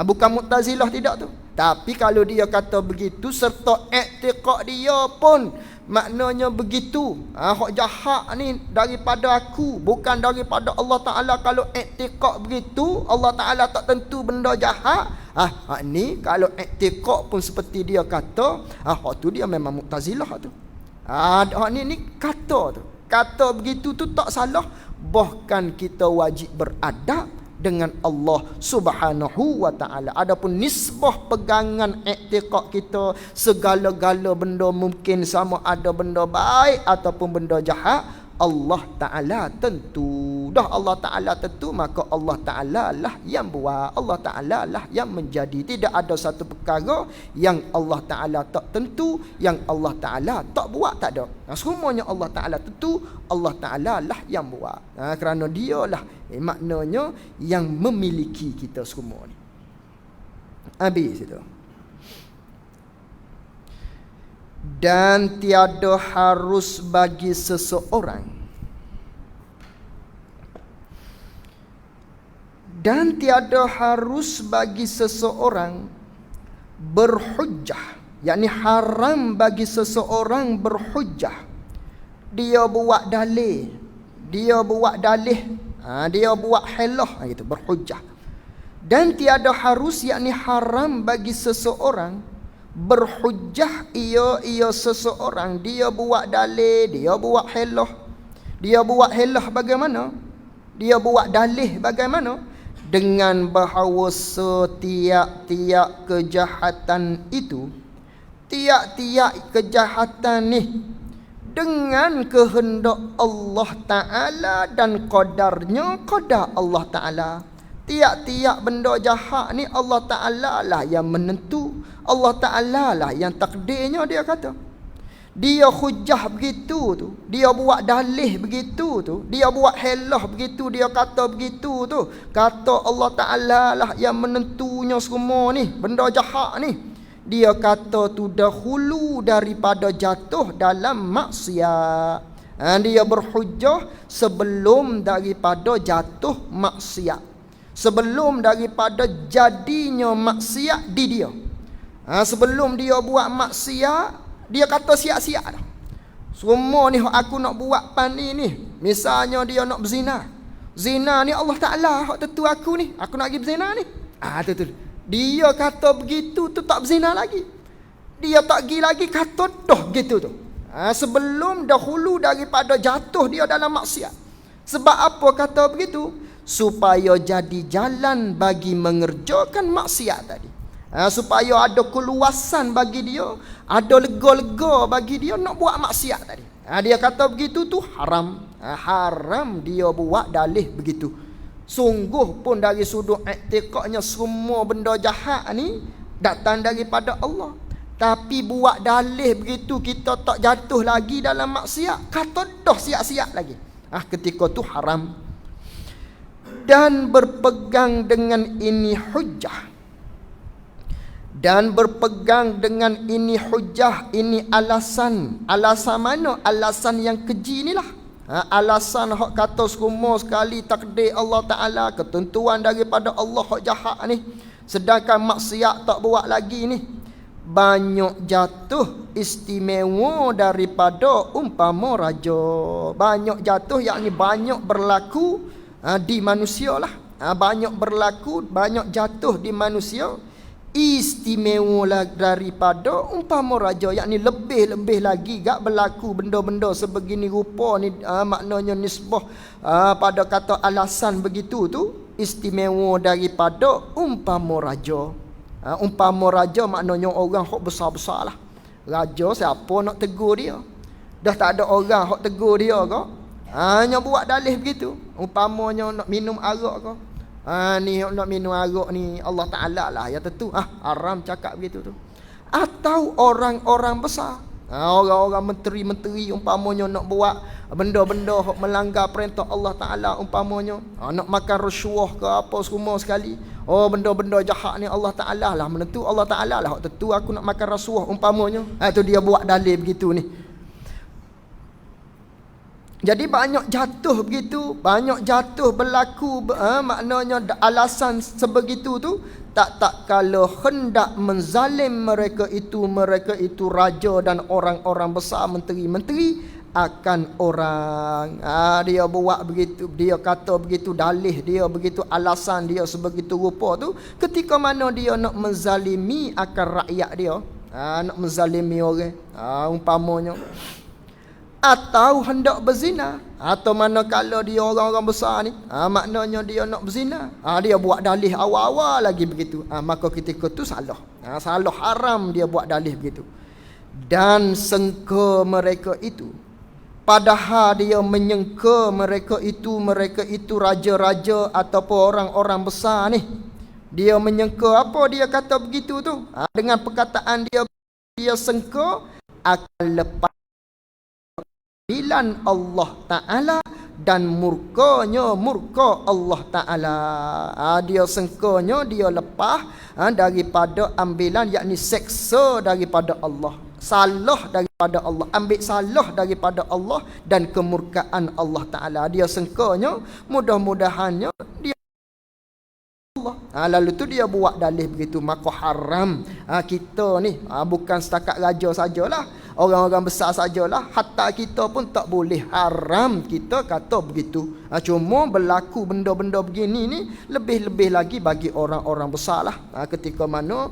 Bukan Mu'tazilah, tidak tu. Tapi kalau dia kata begitu serta i'tiqad dia pun maknanya begitu. Hak jahat ni daripada aku, bukan daripada Allah Ta'ala. Kalau i'tiqad begitu, Allah Ta'ala tak tentu benda jahat. Hak ni kalau i'tiqad pun seperti dia kata, hak tu dia memang Mu'tazilah tu. Hak ni kata tu. Kata begitu tu tak salah. Bahkan kita wajib beradab dengan Allah Subhanahu wa Ta'ala. Adapun nisbah pegangan i'tiqad kita, segala-gala benda mungkin, sama ada benda baik ataupun benda jahat, Allah Ta'ala tentu. Dah Allah Ta'ala tentu, maka Allah Ta'ala lah yang buat, Allah Ta'ala lah yang menjadi. Tidak ada satu perkara yang Allah Ta'ala tak tentu, yang Allah Ta'ala tak buat, tak ada. Semuanya Allah Ta'ala tentu, Allah Ta'ala lah yang buat. Kerana dia lah maknanya yang memiliki kita semua ni. Habis itu. Dan tiada harus bagi seseorang, dan tiada harus bagi seseorang berhujjah, yakni haram bagi seseorang berhujjah. Dia buat dalil, dia buat dalih, dia buat helah, gitu, berhujjah. Dan tiada harus, yakni haram bagi seseorang berhujjah, ia seseorang, dia buat dalil, dia buat helah. Dia buat helah bagaimana? Dia buat dalih bagaimana? Dengan bahawa setiap-tiap kejahatan itu, tiap-tiap kejahatan ni dengan kehendak Allah Ta'ala dan qadarnya, qadar Allah Ta'ala. Tiap-tiap benda jahat ni Allah Ta'ala lah yang menentu, Allah Ta'ala lah yang takdirnya. Dia kata, dia hujah begitu tu, dia buat dalih begitu tu, dia buat helah begitu, dia kata begitu tu, kata Allah Ta'ala lah yang menentunya semua ni, benda jahat ni. Dia kata tu dahulu daripada jatuh dalam maksiat. Dia berhujah sebelum daripada jatuh maksiat, sebelum daripada jadinya maksiat di dia. Sebelum dia buat maksiat, dia kata siap-siap dah. Semua ni aku nak buat pan ni. Misalnya dia nak berzina. Zina ni Allah Ta'ala hak tentu aku ni, aku nak pergi berzina ni. Tu. Dia kata begitu tu tak berzina lagi. Dia tak pergi lagi, kata dah gitu tu. Sebelum dahulu daripada jatuh dia dalam maksiat. Sebab apa kata begitu? Supaya jadi jalan bagi mengerjakan maksiat tadi. Supaya ada keluasan bagi dia, ada lega-lega bagi dia nak buat maksiat tadi. Dia kata begitu tu haram. Haram dia buat dalih begitu. Sungguh pun dari sudut i'tiqadnya semua benda jahat ni datang daripada Allah. Tapi buat dalih begitu kita tak jatuh lagi dalam maksiat, kata dah siap-siap lagi. Ketika tu haram. Dan berpegang dengan ini hujjah. Dan berpegang dengan ini hujjah, ini alasan. Alasan mana? Alasan yang keji inilah. Alasan hak kata semua sekali takdir Allah Ta'ala, ketentuan daripada Allah hak jahat ni. Sedangkan maksiat tak buat lagi ni. Banyak jatuh istimewa daripada umpama raja. Banyak jatuh yakni banyak berlaku di manusia lah. Banyak berlaku, banyak jatuh di manusia. Istimewa lah daripada umpama raja, yakni lebih-lebih lagi gak berlaku benda-benda sebegini rupa ni. Maknanya nisbah pada kata alasan begitu tu istimewa daripada umpama raja. Umpama raja maknanya orang hok besar-besar lah. Raja siapa nak tegur dia? Dah tak ada orang hok tegur dia ke? Hanya buat dalih begitu. Umpamanya nak minum arak ke? Ni nak minum arak ni Allah Ta'ala lah yang tentu. Haram cakap begitu tu. Atau orang-orang besar, orang-orang menteri-menteri umpamanya nak buat benda-benda hok melanggar perintah Allah Ta'ala umpamanya, nak makan rasuah ke apa semua sekali. Benda-benda jahat ni Allah Ta'ala lah menentu, Allah Ta'ala lah hok tentu aku nak makan rasuah umpamanya. Tu dia buat dalil begitu ni. Jadi banyak jatuh begitu, banyak jatuh berlaku maknanya alasan sebegitu tu tak kalau hendak menzalim mereka itu raja dan orang-orang besar, menteri-menteri akan orang. Dia buat begitu, dia kata begitu, dalih dia begitu, alasan dia sebegitu rupa tu ketika mana dia nak menzalimi akan rakyat dia, nak menzalimi orang, umpamanya atau hendak berzina, atau manakala dia orang-orang besar ni, maknanya dia nak berzina, dia buat dalih awal-awal lagi begitu, maka ketika tu salah, salah, haram dia buat dalih begitu. Dan sangka mereka itu, padahal dia menyangka mereka itu raja-raja ataupun orang-orang besar ni, dia menyangka apa dia kata begitu tu, dengan perkataan dia sangka akan lepas bilan Allah Ta'ala dan murka Allah Ta'ala. Dia sangkanya dia lepas daripada ambilan, yakni seksa daripada Allah, salah daripada Allah, ambil salah daripada Allah dan kemurkaan Allah Ta'ala. Dia sangkanya mudah-mudahannya dia lalu tu dia buat dalih begitu, maka haram. Kita ni bukan setakat raja sajalah, orang-orang besar sajalah, hatta kita pun tak boleh, haram kita kata begitu. Cuma berlaku benda-benda begini ni lebih-lebih lagi bagi orang-orang besar lah, ketika mana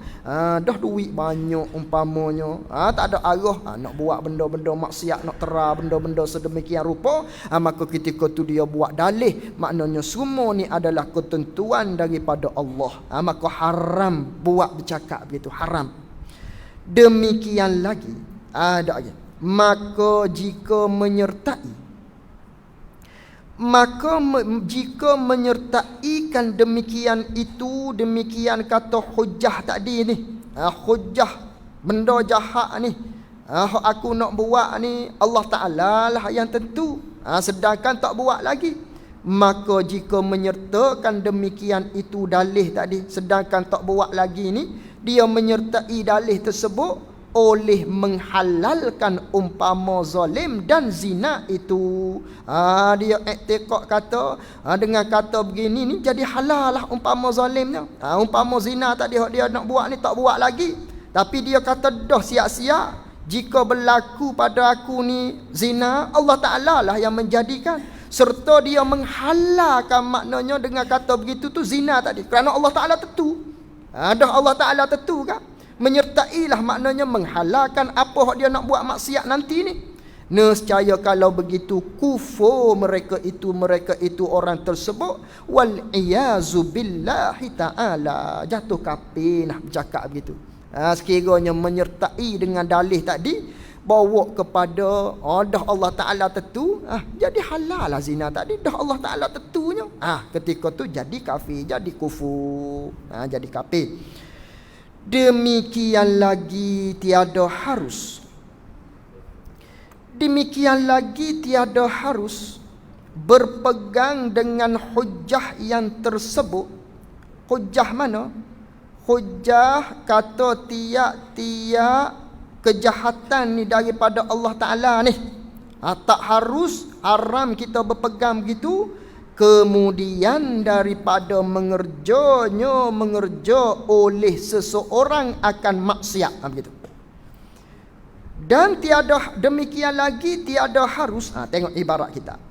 dah duit banyak umpamanya, tak ada arah nak buat benda-benda maksiat, nak tera benda-benda sedemikian rupa, maka ketika tu dia buat dalih, maknanya semua ni adalah ketentuan daripada Allah, maka haram buat bercakap begitu, haram. Demikian lagi ada lagi, maka jika menyertaikan demikian itu, demikian kata hujah tadi ni, hujah benda jahat ni, aku nak buat ni Allah Ta'ala lah yang tentu, sedangkan tak buat lagi. Maka jika menyertakan demikian itu dalih tadi, sedangkan tak buat lagi ni, dia menyertai dalih tersebut oleh menghalalkan umpama zalim dan zina itu. Dia iktikad kata, dengan kata begini ni jadi halal lah umpama zalimnya. Umpama zina tadi dia nak buat ni tak buat lagi, tapi dia kata dah siap-siap, jika berlaku pada aku ni zina, Allah Ta'ala lah yang menjadikan, serta dia menghalalkan, maknanya dengan kata begitu tu zina tadi, kerana Allah Ta'ala tentu. Dah Allah Ta'ala tentu kan, menyertailah maknanya menghalalkan apa yang dia nak buat maksiat nanti ni. Nescaya kalau begitu kufur mereka itu orang tersebut, wal iyazu billahi ta'ala, jatuh kafir nah bercakap begitu. Sekiranya menyertai dengan dalih tadi bawa kepada dah Allah Ta'ala tentu, jadi halal lah zina tadi, dah Allah Ta'ala tentunya, ketika tu jadi kafir, jadi kufur, jadi kafir. Demikian lagi tiada harus berpegang dengan hujah yang tersebut. Hujah mana? Hujah kata tiap-tiap kejahatan ni daripada Allah Ta'ala ni, tak harus, haram kita berpegang begitu, kemudian daripada mengerja oleh seseorang akan maksiat, begitu. Dan demikian lagi tiada harus, tengok ibarat kita,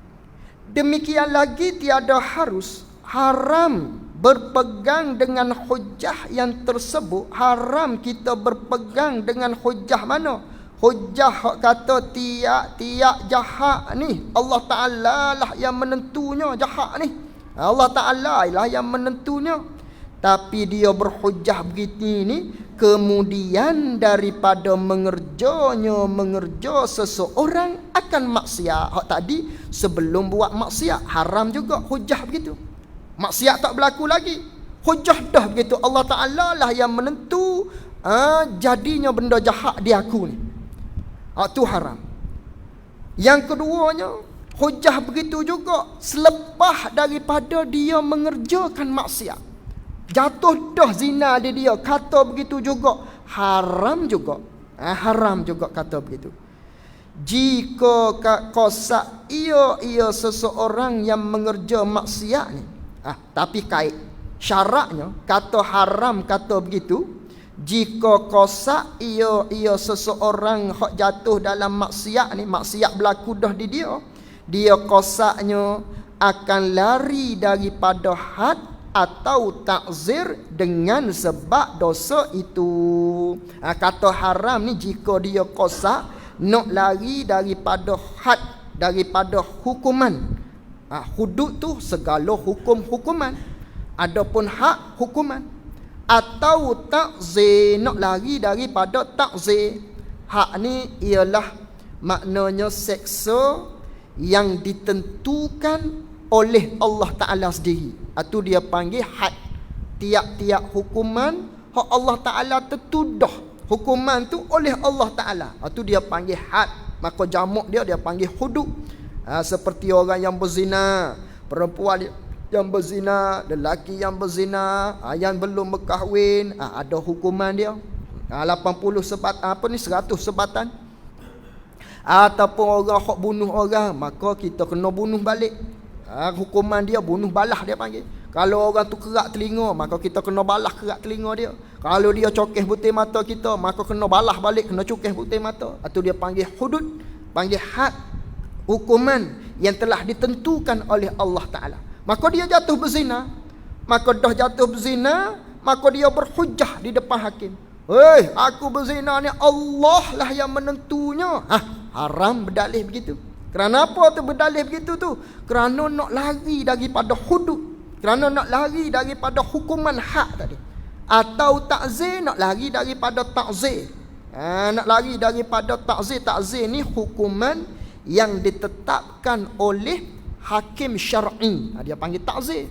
demikian lagi tiada harus, haram berpegang dengan hujah yang tersebut. Haram kita berpegang dengan hujah mana? Hujah kata tiap-tiap jahat ni Allah Ta'ala lah yang menentunya, jahat ni Allah Ta'ala lah yang menentunya. Tapi dia berhujah begini ni, kemudian daripada mengerja seseorang akan maksiat. Hak tadi sebelum buat maksiat haram juga hujah begitu, maksiat tak berlaku lagi, hujah dah begitu, Allah Ta'ala lah yang menentu jadinya benda jahat di aku ni, tu haram. Yang keduanya, hujah begitu juga selepas daripada dia mengerjakan maksiat, jatuh dah zina dia, kata begitu juga haram juga, haram juga kata begitu. jika kosak ia seseorang yang mengerja maksiat ni. Tapi kait syaratnya kata haram kata begitu, jika kosak ia seseorang hak jatuh dalam maksiat ni, maksiat berlaku dah di dia kosaknya akan lari daripada had atau takzir dengan sebab dosa itu. Kata haram ni jika dia kosak nak lari daripada had, daripada hukuman. Hudud tu segala hukuman. Adapun hak hukuman. Atau takzir, nak lari daripada takzir. Hak ni ialah maknanya seksa yang ditentukan oleh Allah Ta'ala sendiri. Itu dia panggil had. Tiap-tiap hukuman hak Allah Ta'ala tertuduh hukuman tu oleh Allah Ta'ala, itu dia panggil had. Maka jamak dia panggil hudud. Seperti orang yang berzina, perempuan yang berzina, lelaki yang berzina, yang belum berkahwin, ada hukuman dia. 80 sebat 100 sebatan. Ataupun orang hak bunuh orang, maka kita kena bunuh balik. Hukuman dia bunuh balah dia panggil. Kalau orang tu kerak telinga, maka kita kena balah kerak telinga dia. Kalau dia cokeh butir mata kita, maka kena balah balik, kena cokeh butir mata. Itu dia panggil hudud, panggil had, hukuman yang telah ditentukan oleh Allah Ta'ala. Maka dia jatuh berzina, maka dah jatuh berzina, maka dia berhujah di depan hakim. Aku berzina ni Allah lah yang menentunya. Haram berdalih begitu. Kerana apa tu berdalih begitu tu? Kerana nak lari daripada hudud, kerana nak lari daripada hukuman hak tadi. Atau takzir, nak lari daripada takzir. Nak lari daripada takzir. Takzir ni hukuman yang ditetapkan oleh hakim syar'i. Dia panggil takzir.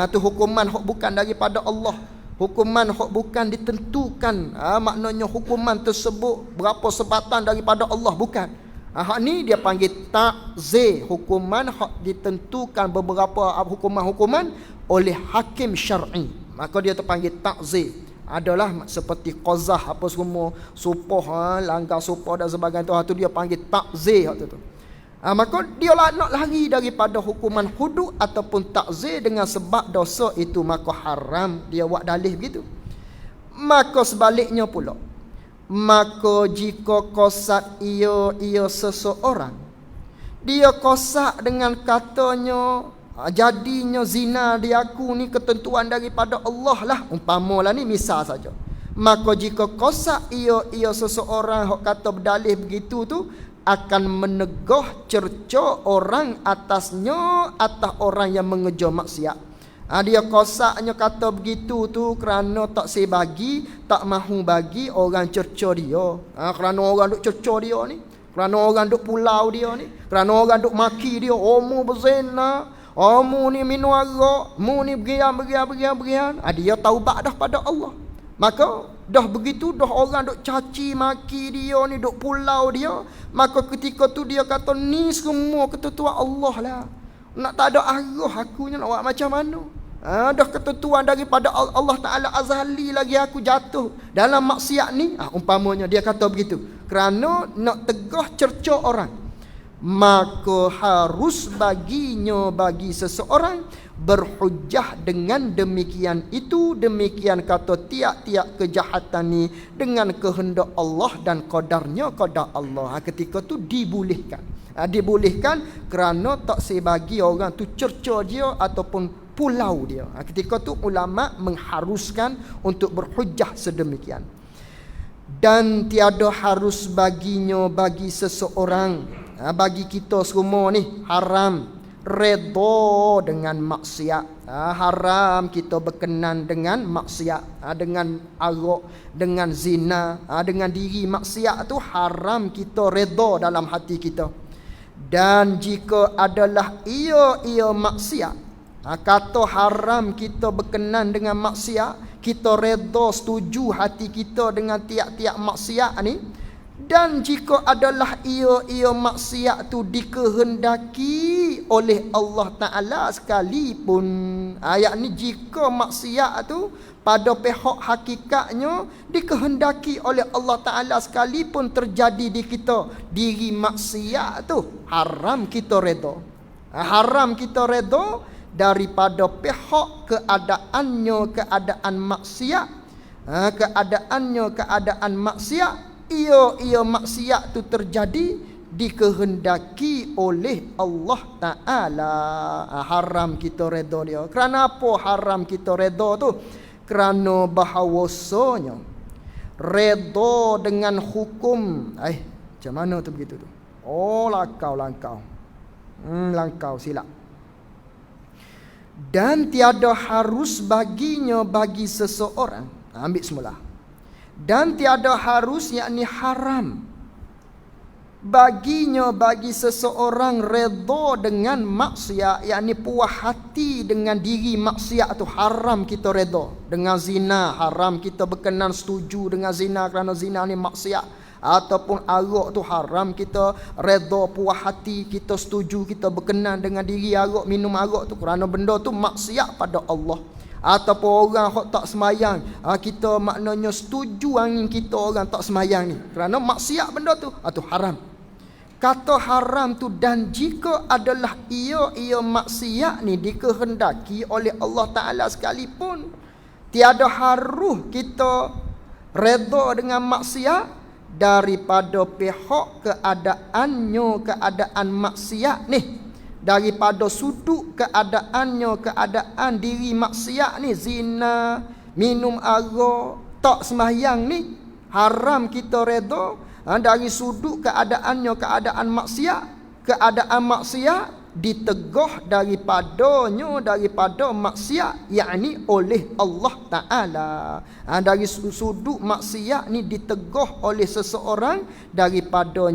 Tu hukuman hak bukan daripada Allah. Hukuman hak bukan ditentukan. Maknanya hukuman tersebut berapa sebatan daripada Allah, bukan. Hak ni dia panggil takzir. Hukuman hak ditentukan beberapa hukuman-hukuman oleh hakim syar'i. Maka dia terpanggil takzir. Adalah seperti qazah apa semua, supoh, langgar supoh dan sebagainya tu dia panggil takzir tu. Maka dia nak lari daripada hukuman hudud ataupun takzir dengan sebab dosa itu, maka haram dia buat dalih begitu. Maka sebaliknya pula, maka jika kosak ia seseorang, dia kosak dengan katanya, jadinya zina dia aku ni ketentuan daripada Allah lah, umpamalah ni misal saja. Maka jika kosak ia seseorang hok kata berdalih begitu tu, akan menegah cerca orang atasnya, atas orang yang mengejar maksiat. Dia kosaknya kata begitu tu kerana tak sebagi, tak mahu bagi orang cerca dia. Kerana orang duk cerca dia ni, kerana orang duk pulau dia ni, kerana orang duk maki dia, mu berzina, mu ni minum arak, mu ni berian. Dia taubat dah pada Allah. Maka dah begitu, dah orang duk caci maki dia ni, duk pulau dia, maka ketika tu dia kata ni semua ketentuan Allah lah. Nak tak ada arah akunya nak buat macam mana? Dah ketentuan daripada Allah Ta'ala azali, lagi aku jatuh dalam maksiat ni. Umpamanya dia kata begitu kerana nak tegah cerca orang, maka harus baginya, bagi seseorang berhujah dengan demikian itu, demikian kata tiap-tiap kejahatan ni dengan kehendak Allah dan qadarnya, qadar Allah. Ketika tu dibolehkan. Dibolehkan kerana tak sebagi orang tu cerca dia ataupun pulau dia. Ketika tu ulama mengharuskan untuk berhujah sedemikian. Dan tiada harus baginya, bagi seseorang, bagi kita semua ni haram redha dengan maksiat. Haram kita berkenan dengan maksiat, dengan arak, dengan zina, dengan diri maksiat tu haram kita redha dalam hati kita. Dan jika adalah ia maksiat, kata haram kita berkenan dengan maksiat, kita redha setuju hati kita dengan tiap-tiap maksiat ni, Dan jika adalah ia maksiat tu dikehendaki oleh Allah Ta'ala sekalipun. Ayat ni jika maksiat tu pada pihak hakikatnya dikehendaki oleh Allah Ta'ala sekalipun terjadi di kita diri maksiat tu, haram kita redha. Haram kita redha daripada pihak keadaannya keadaan maksiat. Keadaan maksiat, ia maksiat tu terjadi dikehendaki oleh Allah Ta'ala. Haram kita redha dia. Kerana apa haram kita redha tu? Kerana bahawasanya redha dengan hukum. Macam mana tu begitu tu? Oh, langkau. Langkau silap. Dan tiada harus baginya bagi seseorang. Ambil semula. Dan tiada harus, yakni haram baginya bagi seseorang redha dengan maksiat, yakni puas hati dengan diri maksiat tu. Haram kita redha dengan zina, haram kita berkenan setuju dengan zina kerana zina ni maksiat. Ataupun arak tu haram kita redha puas hati, kita setuju, kita berkenan dengan diri arak, minum arak tu kerana benda tu maksiat pada Allah. Ataupun orang hok tak semayang, kita maknanya setuju angin kita orang tak semayang ni kerana maksiat benda tu, tu haram. Kata haram tu, dan jika adalah ia maksiat ni dikehendaki oleh Allah Ta'ala sekalipun, tiada harus kita redha dengan maksiat daripada pihak keadaan maksiat ni, daripada sudut keadaan diri maksiat ni, zina, minum arak, tak sembahyang ni, haram kita redha dari sudut keadaan maksiat ditegah daripada maksiat, yakni oleh Allah Ta'ala. Dari sudut maksiat ni ditegah oleh seseorang daripada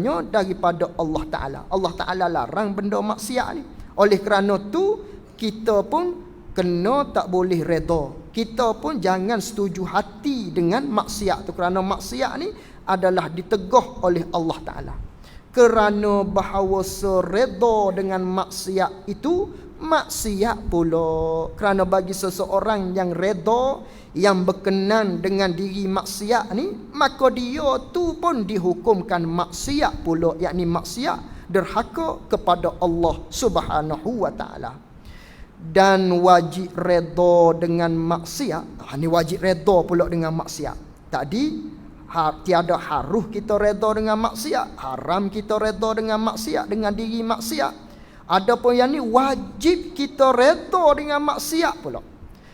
Allah Ta'ala. Allah Ta'ala larang benda maksiat ni. Oleh kerana tu kita pun kena tak boleh redha. Kita pun jangan setuju hati dengan maksiat tu, kerana maksiat ni adalah ditegah oleh Allah Ta'ala. Kerana bahawasa redha dengan maksiat itu maksiat pula. Kerana bagi seseorang yang redha, yang berkenan dengan diri maksiat ni, maka dia tu pun dihukumkan maksiat pula, yakni maksiat derhaka kepada Allah Subhanahu wa Ta'ala. Dan wajib redha dengan maksiat. Ni wajib redha pula dengan maksiat. Tadi tiada harus kita redha dengan maksiat, haram kita redha dengan maksiat, dengan diri maksiat. Adapun yang ni wajib kita redha dengan maksiat pula.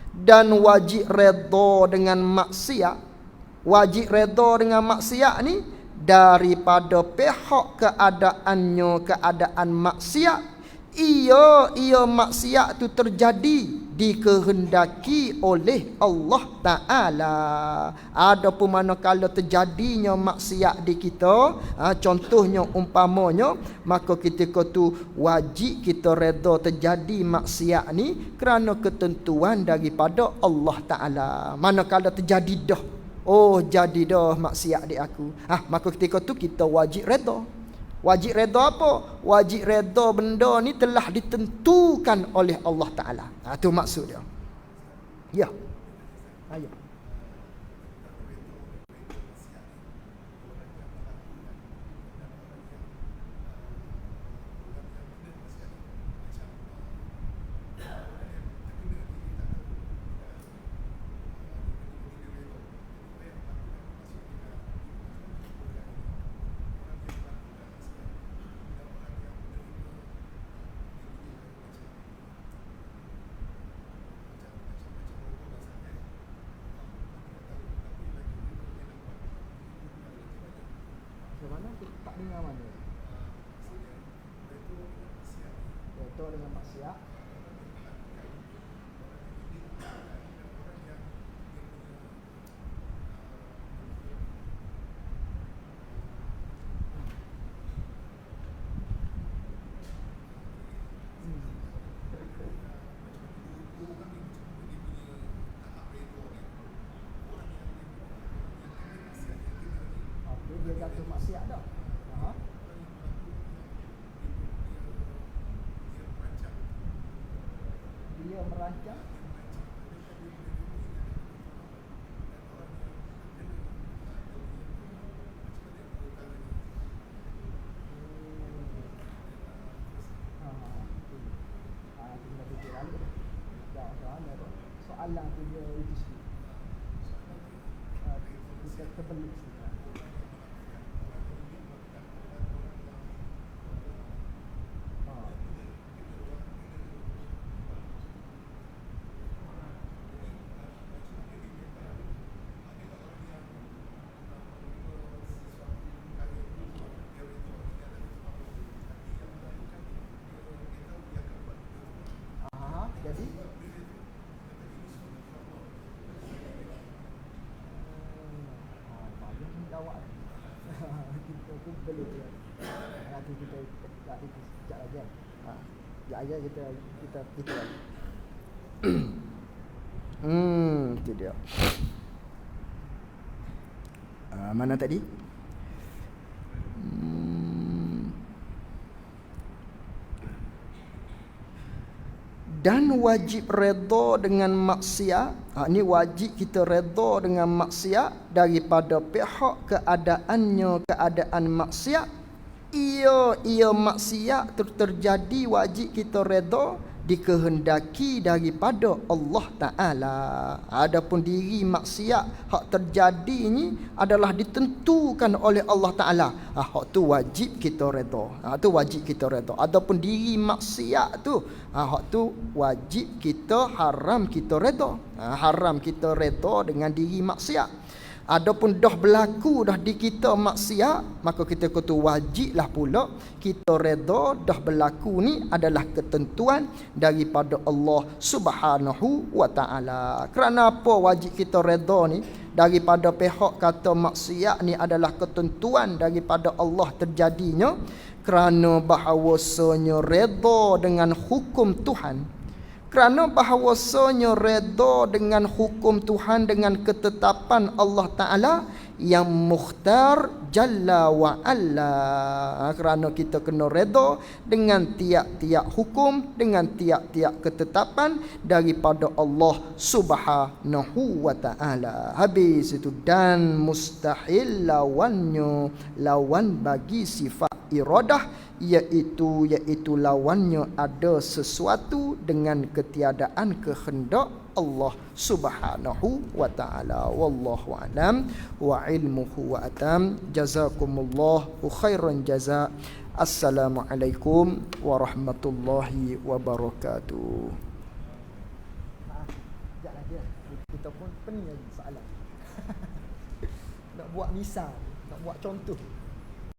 Dan wajib redha dengan maksiat, ni daripada pihak keadaan maksiat, ia maksiat tu terjadi dikehendaki oleh Allah Ta'ala. Adapun manakala terjadinya maksiat di kita, contohnya umpamanya, maka ketika tu wajib kita redha terjadi maksiat ni kerana ketentuan daripada Allah Ta'ala. Manakala terjadi dah, jadi dah maksiat di aku, maka ketika tu kita wajib redha. Wajib redha apa? Wajib redha benda ni telah ditentukan oleh Allah Ta'ala. Itu maksud dia. Ya. Ayo. Mana tak dengar mana? Itu dengan maksiat. Dia jatuh maksiat dah. dia merancang. Soalan tu dia itu sikit. Kita terbelit sikit. Jadi jawab kita pun belum nanti kita tak itu sekejap lagi sekejap aja kita itu dia mana tadi dan wajib redha dengan maksiat. Ni wajib kita redha dengan maksiat daripada pihak keadaan maksiat. Ia maksiat terjadi wajib kita redha dikehendaki daripada Allah Ta'ala. Adapun diri maksiat hak terjadi ni adalah ditentukan oleh Allah Ta'ala. Hak tu wajib kita redha. Tu wajib kita redha. Adapun diri maksiat tu hak tu wajib kita haram kita redha. Haram kita redha dengan diri maksiat. Adapun dah berlaku dah di kita maksiat, maka kita kata wajiblah pula kita redha dah berlaku ni adalah ketentuan daripada Allah Subhanahu wa Ta'ala. Kerana apa wajib kita redha ni? Daripada pihak kata maksiat ni adalah ketentuan daripada Allah terjadinya, kerana bahawasanya redha dengan hukum Tuhan. Kerana bahawasanya redha dengan hukum Tuhan, dengan ketetapan Allah Ta'ala yang mukhtar Jalla wa Alla. Kerana kita kena redha dengan tiap-tiap hukum, dengan tiap-tiap ketetapan daripada Allah Subhanahu wa Ta'ala. Habis itu, dan mustahil lawannya, lawan bagi sifat iradah, iaitu lawannya ada sesuatu dengan ketiadaan kehendak Allah Subhanahu wa Ta'ala. Wallahu a'lam wa ilmuhu wa atam. Jazakumullahu khairan jaza. Assalamualaikum warahmatullahi wabarakatuh. Sekejap lagi kita pun pening lagi soalan. Nak buat misal, nak buat contoh.